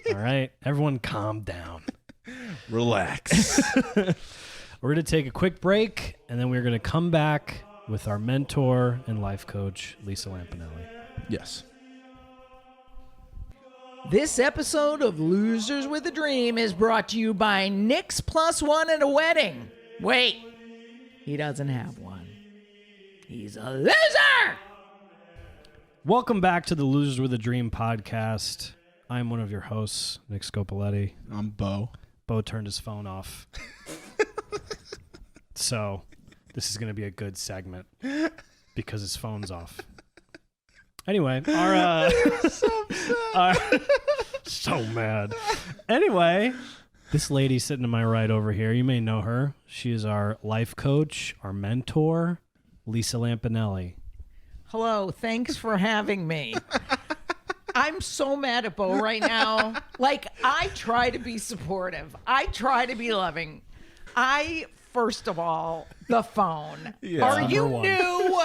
All right, everyone, calm down. Relax. We're going to take a quick break, and then we're going to come back with our mentor and life coach, Lisa Lampanelli. Yes. This episode of Losers with a Dream is brought to you by Nick's Plus One at a Wedding. Wait, he doesn't have one. He's a loser! Welcome back to the Losers with a Dream podcast. I'm one of your hosts, Nick Scopoletti. I'm Beau. Beau turned his phone off. So this is going to be a good segment because his phone's off. Anyway, so mad. Anyway, this lady sitting to my right over here, you may know her. She is our life coach, our mentor, Lisa Lampanelli. Hello, thanks for having me. I'm so mad at Beau right now. Like, I try to be supportive. I try to be loving. First of all, the phone. Yeah. Are you Number one. new?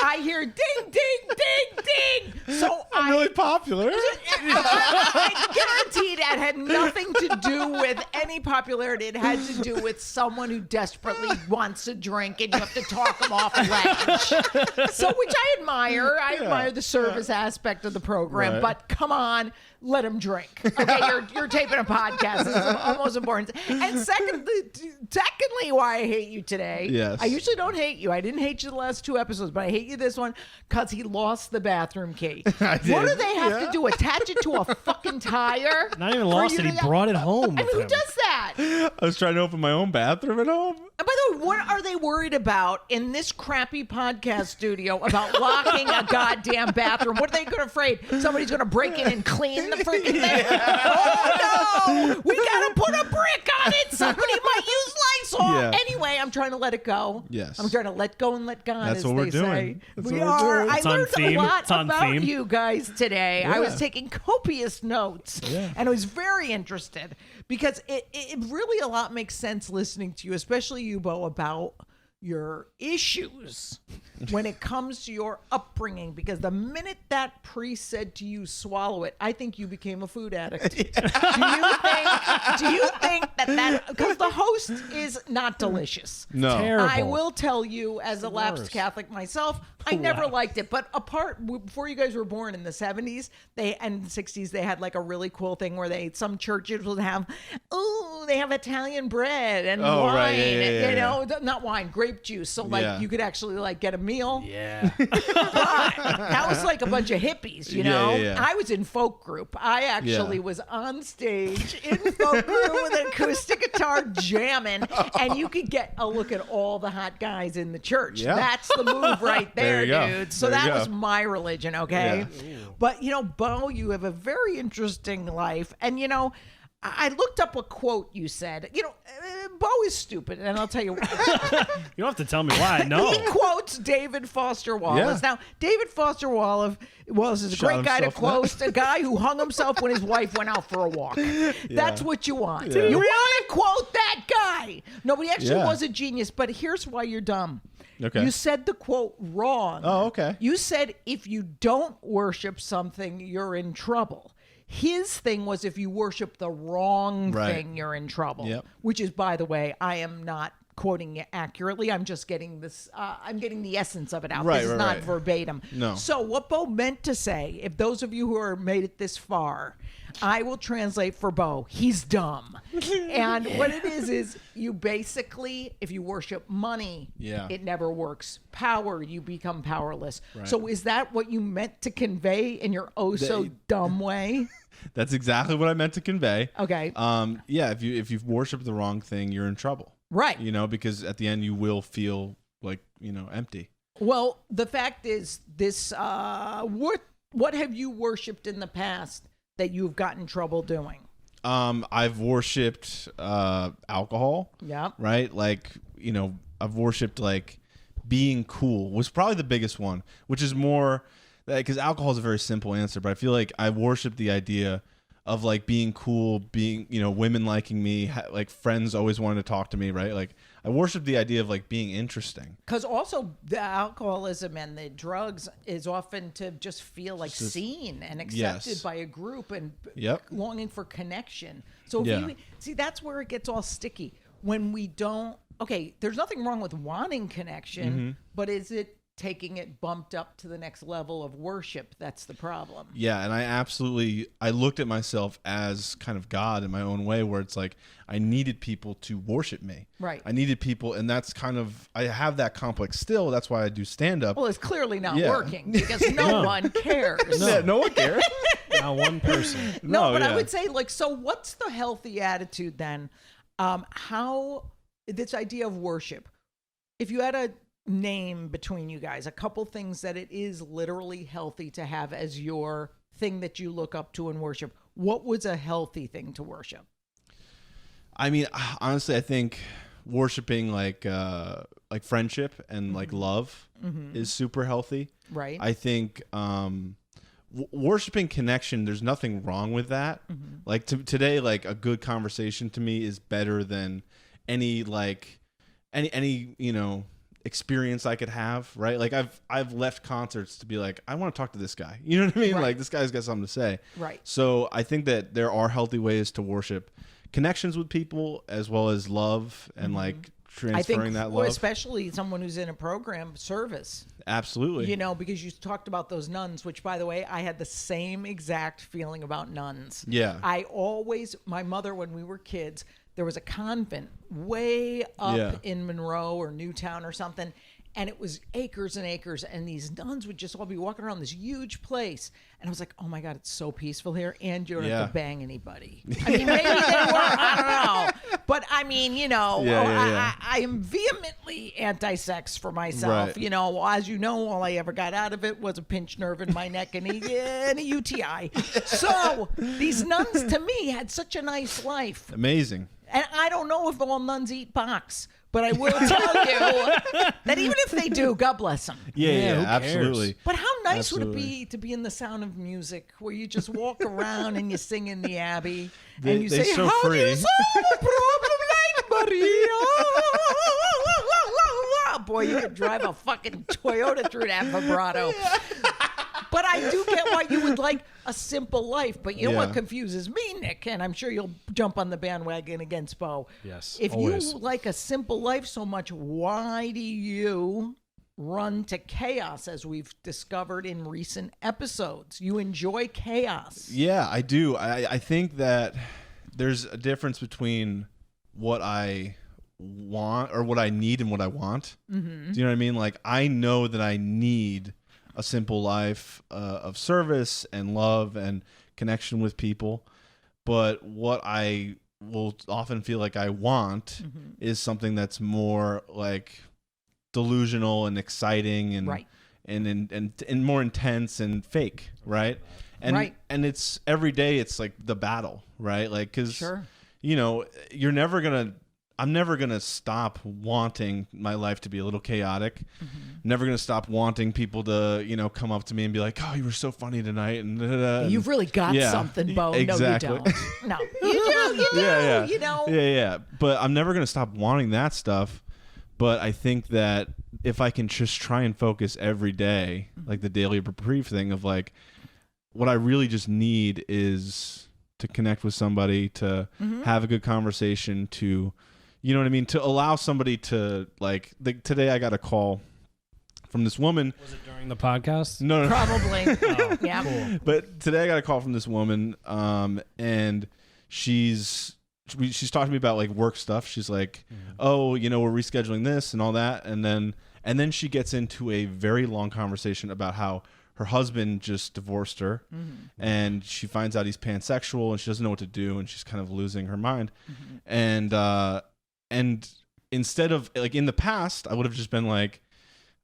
I hear ding, ding, ding, ding. So I'm really popular. I guarantee that had nothing to do with any popularity. It had to do with someone who desperately wants a drink and you have to talk them off a ledge. So, which I admire. I admire the service aspect of the program. Right. But come on, let him drink. Okay, you're taping a podcast. This is almost important. And secondly, why I hate you today. Yes. I usually don't hate you. I didn't hate you the last two episodes, but I hate you this one because he lost the bathroom key. I did. What do they have Yeah. to do? Attach it to a fucking tire? Not even For lost you it. He to- brought it home I with mean, who him. does that? I was trying to open my own bathroom at home. And by the way, what are they worried about in this crappy podcast studio about locking a goddamn bathroom? What are they afraid? Somebody's going to break in and clean the freaking thing? Oh, no! We got to put a brick on it. Somebody might use Lysol. Yeah. Anyway, I'm trying to let it go. Yes. I'm trying to let go and let God, That's as what we're they doing. say. That's We what we're are. doing. I It's on learned theme. a lot It's on about theme. you guys today. I was Yeah. taking copious notes. And I was very interested because it really a lot makes sense listening to you, especially you, Beau, about your issues when it comes to your upbringing, because the minute that priest said to you, swallow it, I think you became a food addict. Do you think that because the host is not delicious. No. Terrible. I will tell you, as a lapsed worst. Catholic myself, I never liked it. But before you guys were born in the 70s and 60s, they had like a really cool thing where some churches would have, they have Italian bread and Oh, wine, right. Yeah, you know, not wine, grape juice. So like Yeah. you could actually like get a meal. Yeah. But that was like a bunch of hippies, you Yeah, know? yeah, yeah. I was in folk group. I actually was on stage in folk group with an acoustic guitar jamming, and you could get a look at all the hot guys in the church. Yeah. That's the move right there, There you go. dude. So There you that go. was my religion, okay? Yeah. But, you know, Beau, you have a very interesting life. And, you know, I looked up a quote you said. You know, Beau is stupid, and I'll tell you why. You don't have to tell me why. No. He quotes David Foster Wallace. Yeah. Now, David Foster Wallace is a Shot great guy to himself quote, a guy who hung himself when his wife went out for a walk. That's what you want. Yeah. You want to quote that guy. No, but he actually Yeah. was a genius, but here's why you're dumb. Okay. You said the quote wrong. Oh, okay. You said if you don't worship something, you're in trouble. His thing was if you worship the wrong Right. thing, you're in trouble. Yep. Which is, by the way, I am not quoting it accurately. I'm just getting this. I'm getting the essence of it out. Right, this is right, not right. verbatim. No. So what Beau meant to say, if those of you who are made it this far, I will translate for Beau. He's dumb. And what it is you basically, if you worship money, Yeah. it never works. Power, you become powerless. So is that what you meant to convey in your so dumb way? That's exactly what I meant to convey. Okay. Yeah, if you worship the wrong thing, you're in trouble. Right. You know, because at the end you will feel like, empty. Well, the fact is this, what have you worshipped in the past that you've gotten trouble doing? I've worshipped alcohol. Yeah. Right? Like, I've worshipped like being cool was probably the biggest one, which is more because alcohol is a very simple answer, but I feel like I worship the idea of like being cool, being, women liking me, like friends always wanted to talk to me, right? Like I worship the idea of like being interesting. Because also the alcoholism and the drugs is often to just feel like seen and accepted by a group and longing for connection. So if you see, that's where it gets all sticky when we don't. Okay, there's nothing wrong with wanting connection, but is it taking it bumped up to the next level of worship? That's the problem. Yeah, and I looked at myself as kind of God in my own way, where it's like I needed people to worship me. Right. I needed people, and that's kind of, I have that complex still. That's why I do stand up. Well, it's clearly not working because no one cares. No one cares. Not one person. But I would say, like, so what's the healthy attitude then? How this idea of worship, if you had a name between you guys, a couple things that it is literally healthy to have as your thing that you look up to and worship, what was a healthy thing to worship? I mean, honestly, I think worshiping like friendship and like love is super healthy. Right. I think worshiping connection, there's nothing wrong with that. Like today, like a good conversation to me is better than any experience I could have, right? Like I've left concerts to be like, I want to talk to this guy. You know what I mean? Right. Like this guy's got something to say. Right. So I think that there are healthy ways to worship connections with people as well as love and like transferring that love. Especially someone who's in a program service. Absolutely. Because you talked about those nuns, which by the way, I had the same exact feeling about nuns. Yeah. My mother, when we were kids, there was a convent way up in Monroe or Newtown or something, and it was acres and acres, and these nuns would just all be walking around this huge place, and I was like, oh my God, it's so peaceful here, and you don't have to bang anybody. I mean, maybe they were, I don't know, but I mean, I am vehemently anti-sex for myself. Right. As you know, all I ever got out of it was a pinched nerve in my neck and a UTI. So these nuns to me had such a nice life. Amazing. And I don't know if all nuns eat box, but I will tell you that even if they do, God bless them. Yeah, absolutely. But how nice would it be to be in the Sound of Music, where you just walk around and you sing in the Abbey and you say, so "How free. do you solve a problem like Maria?" Boy, you could drive a fucking Toyota through that vibrato. But I do get why you would like a simple life. But you know what confuses me, Nick, and I'm sure you'll jump on the bandwagon against Beau. Yes, if always. you like a simple life so much, why do you run to chaos, as we've discovered in recent episodes? You enjoy chaos. Yeah, I do. I think that there's a difference between what I want or what I need and what I want. Do you know what I mean? Like, I know that I need a simple life of service and love and connection with people. But what I will often feel like I want is something that's more like delusional and exciting and and more intense and fake, right? And and it's every day it's like the battle, right? Like, because I'm never going to stop wanting my life to be a little chaotic. Never going to stop wanting people to, come up to me and be like, "Oh, you were so funny tonight." And you've really got something, Beau. Exactly. No, you don't. No, you do. Yeah. But I'm never going to stop wanting that stuff. But I think that if I can just try and focus every day, like the daily reprieve thing of like, what I really just need is to connect with somebody, to have a good conversation, to... You know what I mean? To allow somebody to, like today I got a call from this woman. Was it during the podcast? No. Probably. Oh, yeah. Cool. But today I got a call from this woman, and she's talking to me about like work stuff. She's like, "Oh, we're rescheduling this and all that," and then she gets into a very long conversation about how her husband just divorced her, and she finds out he's pansexual, and she doesn't know what to do, and she's kind of losing her mind, and instead of, like, in the past, I would have just been like,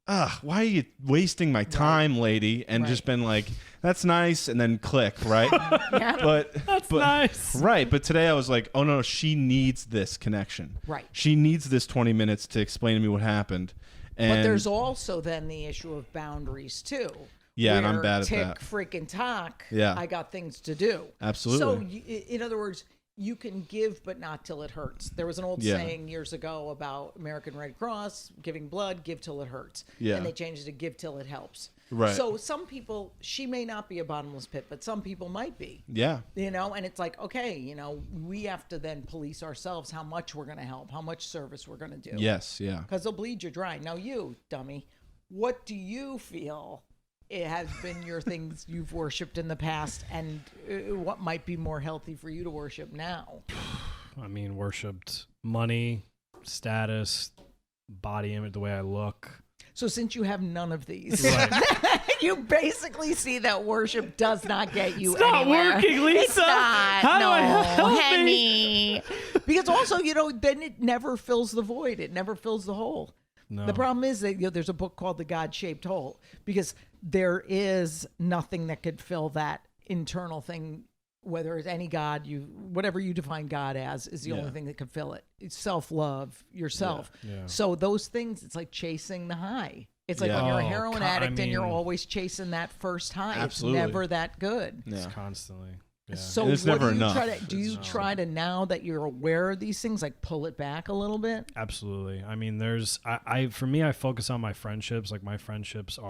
why are you wasting my time, lady? And just been like, that's nice, and then click, right? But nice. Right, but today I was like, oh, no, she needs this connection. Right. She needs this 20 minutes to explain to me what happened. And but there's also then the issue of boundaries, too. Yeah, and I'm where bad at tick, that. freaking talk. Yeah. I got things to do. Absolutely. So, in other words, you can give, but not till it hurts. There was an old Yeah. saying years ago about American Red Cross, giving blood, give till it hurts. Yeah. And they changed it to give till it helps. Right. So some people, she may not be a bottomless pit, but some people might be. Yeah. And it's like, okay, we have to then police ourselves how much we're going to help, how much service we're going to do. Yes. Yeah. Because they'll bleed you dry. Now, you, dummy, what do you feel it has been your things you've worshipped in the past, and what might be more healthy for you to worship now? I mean, worshipped money, status, body image, the way I look. So since you have none of these, Right. you basically see that worship does not get you It's not anywhere. working, Lisa. It's not. How do no, I help me? honey. Because also, then it never fills the void. It never fills the hole. No. The problem is that there's a book called The God-Shaped Hole, because there is nothing that could fill that internal thing, whether it's any God, whatever you define God as, is the only thing that could fill it. It's self-love, yourself. Yeah. So those things, it's like chasing the high. It's like Yeah. when you're a Oh, heroin I addict and you're mean- always chasing that first high. Absolutely. It's never that good. It's Yeah. constantly. Yeah. So And it's what never do you enough. try to do? You try to, now that you're aware of these things, like pull it back a little bit? Absolutely. I mean, for me, I focus on my friendships. Like my friendships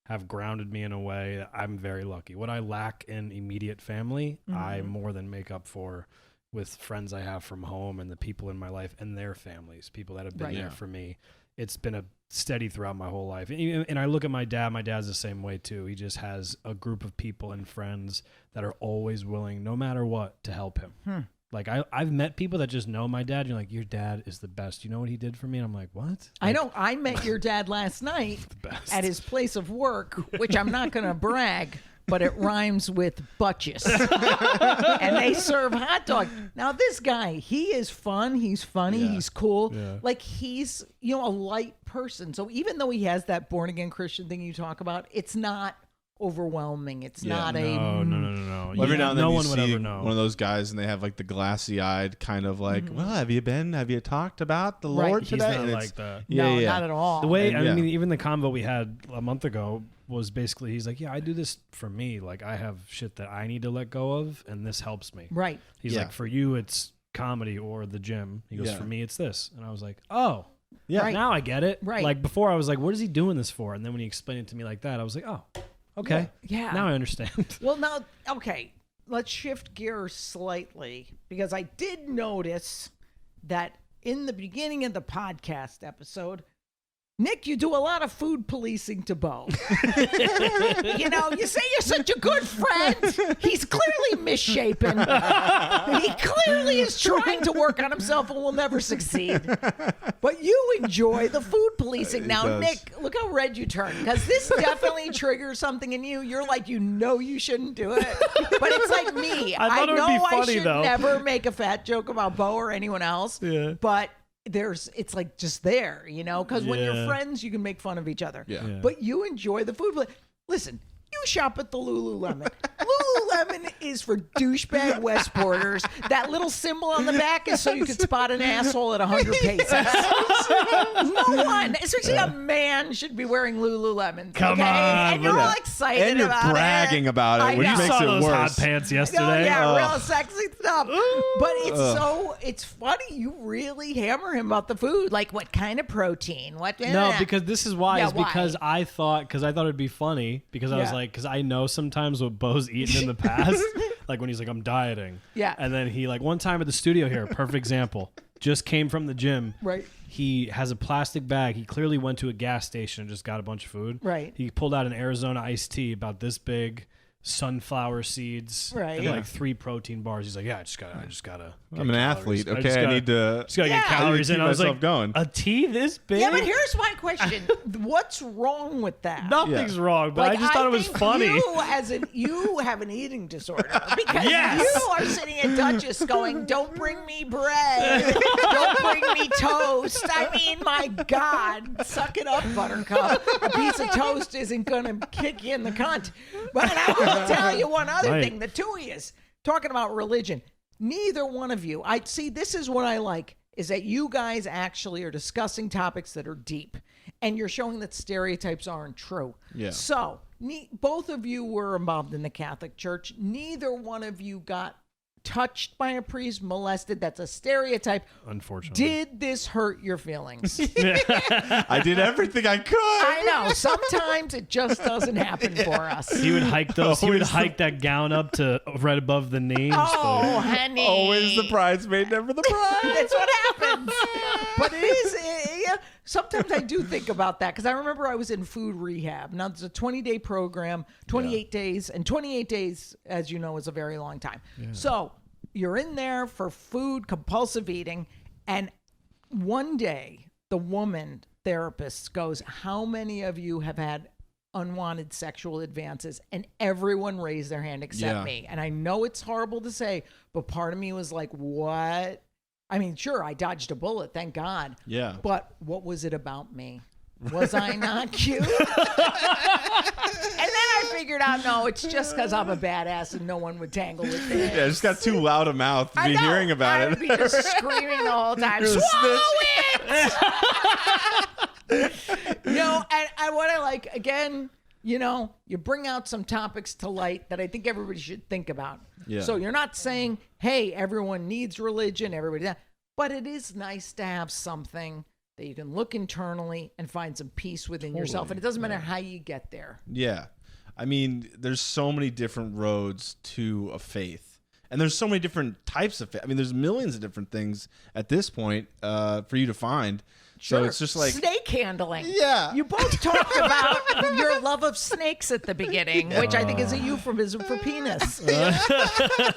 have grounded me in a way that I'm very lucky. What I lack in immediate family, I more than make up for with friends I have from home and the people in my life and their families, people that have been Right. there Yeah. for me. It's been a steady throughout my whole life. And I look at my dad. My dad's the same way too. He just has a group of people and friends that are always willing, no matter what, to help him. Like I've met people that just know my dad. And you're like, your dad is the best. You know what he did for me? And I'm like, what? I know. I met your dad last night best. at his place of work, which I'm not going to brag, but it rhymes with butchess. And they serve hot dog. Now, this guy, he is fun. He's funny. Yeah. He's cool. Yeah. Like, he's, a light person. So even though he has that born again Christian thing you talk about, it's not overwhelming. It's not No. Well, every now and then no you one would see ever know. one of those guys and they have like the glassy eyed kind of like, well, have you talked about the Lord He's today? not And like it's- that. No, yeah. not at all. The way And, I mean, even the convo we had a month ago was basically, he's like, yeah, I do this for me. Like I have shit that I need to let go of, and this helps me. Right. He's Yeah. like, for you, it's comedy or the gym. He goes, Yeah. for me, it's this. And I was like, oh, Yeah. Right. now I get it. Right. Like before, I was like, what is he doing this for? And then when he explained it to me like that, I was like, oh, okay. Yeah. Now I understand. Well, now, okay, let's shift gears slightly, because I did notice that in the beginning of the podcast episode, Nick, you do a lot of food policing to Beau. You say you're such a good friend. He's clearly misshapen. He clearly is trying to work on himself and will never succeed. But you enjoy the food policing. Now, does. Nick, look how red you turn, because this definitely triggers something in you. You're like, you shouldn't do it. But it's like me. I thought it would know be I funny, should though. never make a fat joke about Beau or anyone else. Yeah. But it's like just there, because when you're Yeah. friends, you can make fun of each other. Yeah. Yeah. But you enjoy the food. Listen, you shop at the Lululemon. Lululemon is for douchebag Westporters. That little symbol on the back is so you can spot an asshole at 100 paces. No one, especially a man, should be wearing Lululemon. Come okay? on, And you're look all at- excited And you're about bragging it. about it, I which know. You makes saw it those hot worse. pants Oh, yesterday. yeah, real sexy stuff. But it's funny. You really hammer him about the food. Like, what kind of protein? What? No, because this is why. Yeah, is because why? I thought it'd be funny because I was Yeah. like, because I know sometimes what Beau's eaten in the past, like when he's like, I'm dieting. Yeah. And then he like one time at the studio here, perfect example, just came from the gym. Right. He has a plastic bag. He clearly went to a gas station and just got a bunch of food. Right. He pulled out an Arizona iced tea about this big, sunflower seeds, Right. and Yeah. like 3 protein bars. He's like, yeah, I just gotta. I'm an athlete, I okay? just I gotta- need to. Just gotta Yeah. get calories I need in. to I was keep like, myself going. a tea this big? Yeah, but here's my question: what's wrong with that? Nothing's wrong, but Like, I just thought it was think funny. You have an eating disorder because Yes. you are sitting at Duchess going, "Don't bring me bread, don't bring me toast." I mean, my God, suck it up, Buttercup. A piece of toast isn't gonna kick you in the cunt. But I will tell you one other Right. thing: the two of you talking about religion. Neither one of you. I see. This is what I like: is that you guys actually are discussing topics that are deep, and you're showing that stereotypes aren't true. Yeah. So both of you were involved in the Catholic Church. Neither one of you got touched by a priest, molested. That's a stereotype. Unfortunately. Did this hurt your feelings? I did everything I could. I know. Sometimes it just doesn't happen for us. He would hike that gown up to right above the knee. Oh, honey. Always the bridesmaid, never the bride. That's what happens. But it is, yeah. Sometimes I do think about that because I remember I was in food rehab. Now, it's a 20-day program, 28 days. And 28 days, as you know, is a very long time. Yeah. So you're in there for food, compulsive eating. And one day, the woman therapist goes, how many of you have had unwanted sexual advances? And everyone raised their hand except me. And I know it's horrible to say, but part of me was like, what? I mean, sure, I dodged a bullet, thank God. Yeah. But what was it about me? Was I not cute? And then I figured out, no, it's just because I'm a badass and no one would tangle with this. Yeah, just got too loud a mouth to be hearing about I would be just screaming the whole time, swallow it! And what I like, again, you bring out some topics to light that I think everybody should think about. Yeah. So you're not saying, hey, everyone needs religion, but it is nice to have something that you can look internally and find some peace within yourself. And it doesn't matter how you get there. Yeah. I mean, there's so many different roads to a faith. And there's so many different types of faith. I mean, there's millions of different things at this point for you to find. Sure. So it's just like snake handling. Yeah. You both talked about your love of snakes at the beginning, which I think is a euphemism for penis. And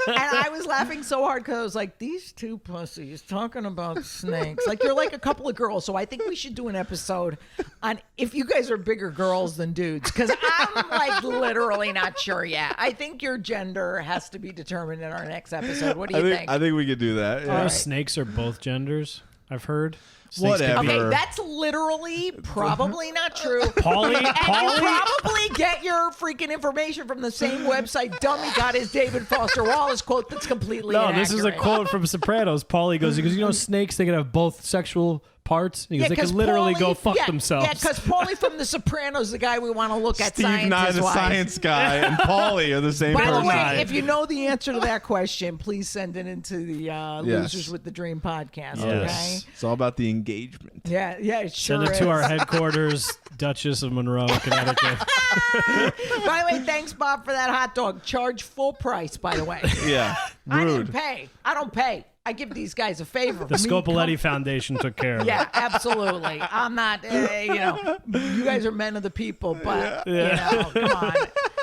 I was laughing so hard because I was like, these two pussies talking about snakes. Like, you're like a couple of girls. So I think we should do an episode on if you guys are bigger girls than dudes. Because I'm like literally not sure yet. I think your gender has to be determined in our next episode. What do you think? I think we could do that. Yeah. Right. Snakes are both genders, I've heard. Snakes Whatever. Okay, that's literally probably not true. Paulie, And you probably get your freaking information from the same website Dummy got his David Foster Wallace quote that's completely No, inaccurate. this is a quote from Sopranos. Paulie goes, snakes, they can have both sexual parts. He goes, they can literally go fuck themselves. Yeah, because Paulie from The Sopranos is the guy we want to look at Steve Nye, the scientist-wise. science guy, and Paulie are the same By person. the way, if you know the answer to that question, please send it into the Yes. Losers with the Dream podcast, Yes. okay? It's all about the engagement. Yeah, it sure Send it is. to our headquarters, Duchess of Monroe, Connecticut. By the way, thanks, Bob, for that hot dog. Charge full price, by the way. Yeah. I didn't Rude. pay. I don't pay. I give these guys a favor. The Scopoletti Foundation took care of it. Yeah, absolutely. I'm not, you guys are men of the people, but, come on.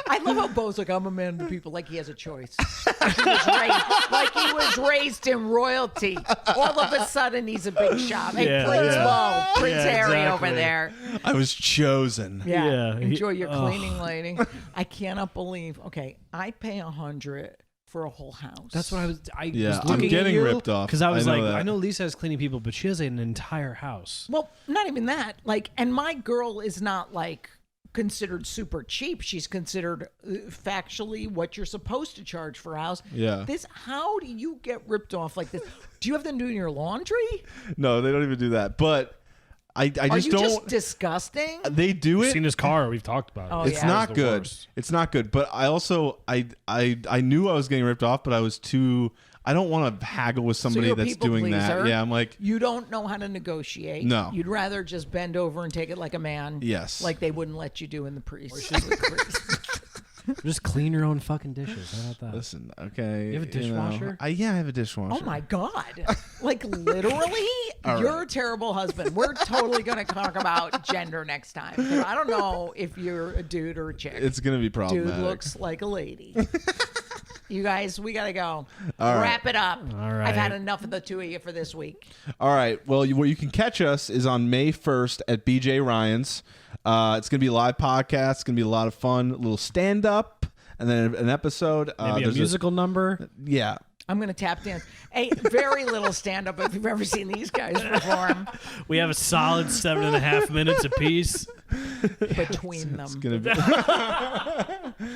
I love how Bo's like, I'm a man of the people, like he has a choice. Like he was raised in royalty. All of a sudden, he's a big shot. Hey, Prince Bo, Prince Harry exactly. over there. I was chosen. Yeah, Yeah, enjoy your cleaning, lady. I cannot believe. Okay, I pay $100 for a whole house. That's what I was. I Yeah, was I'm looking getting at you ripped off. because I was I know like, that. I know Lisa has cleaning people, but she has an entire house. Well, not even that. Like, and my girl is not like considered super cheap. She's considered factually what you're supposed to charge for a house. Yeah. How do you get ripped off like this? Do you have them doing your laundry? No, they don't even do that. But I just Are you don't. just disgusting? They do We've it. seen his car. We've talked about it. Oh, It's yeah. not the good. worst. It's not good. But I also I knew I was getting ripped off, but I was too. I don't want to haggle with somebody you're a that's people doing that. pleaser. Yeah, I'm like, You don't know how to negotiate. No. You'd rather just bend over and take it like a man. Yes. Like they wouldn't let you do in the priest. Just clean your own fucking dishes. How about that? listen, okay. You have a dishwasher? I have a dishwasher. Oh my God. Like literally, you're a terrible husband. We're totally going to talk about gender next time. 'Cause I don't know if you're a dude or a chick. It's gonna be problematic. Dude looks like a lady. You guys, we got to go. All right. Wrap it up. All right. I've had enough of the two of you for this week. All right. Well, where you can catch us is on May 1st at BJ Ryan's. It's going to be a live podcast. It's going to be a lot of fun. A little stand-up and then an episode. Maybe a there's musical number. Yeah. I'm going to tap dance. Hey, very little stand-up if you've ever seen these guys perform We have a solid 7.5 minutes apiece. between them. It's going to be...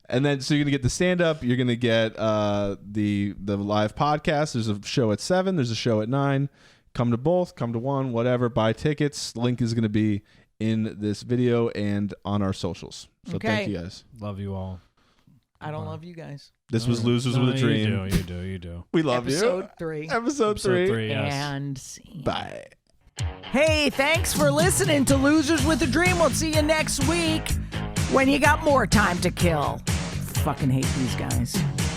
And then, so you're going to get the stand-up. You're going to get the live podcast. There's a show at 7. There's a show at 9. Come to both. Come to one. Whatever. Buy tickets. Link is going to be in this video and on our socials. So thank Okay. you guys. Love you all. I don't love you guys. This was Losers with a Dream. You do. We love Episode you. 3. Episode 3. Yes. And scene. Bye. Hey, thanks for listening to Losers with a Dream. We'll see you next week when you got more time to kill. Fucking hate these guys.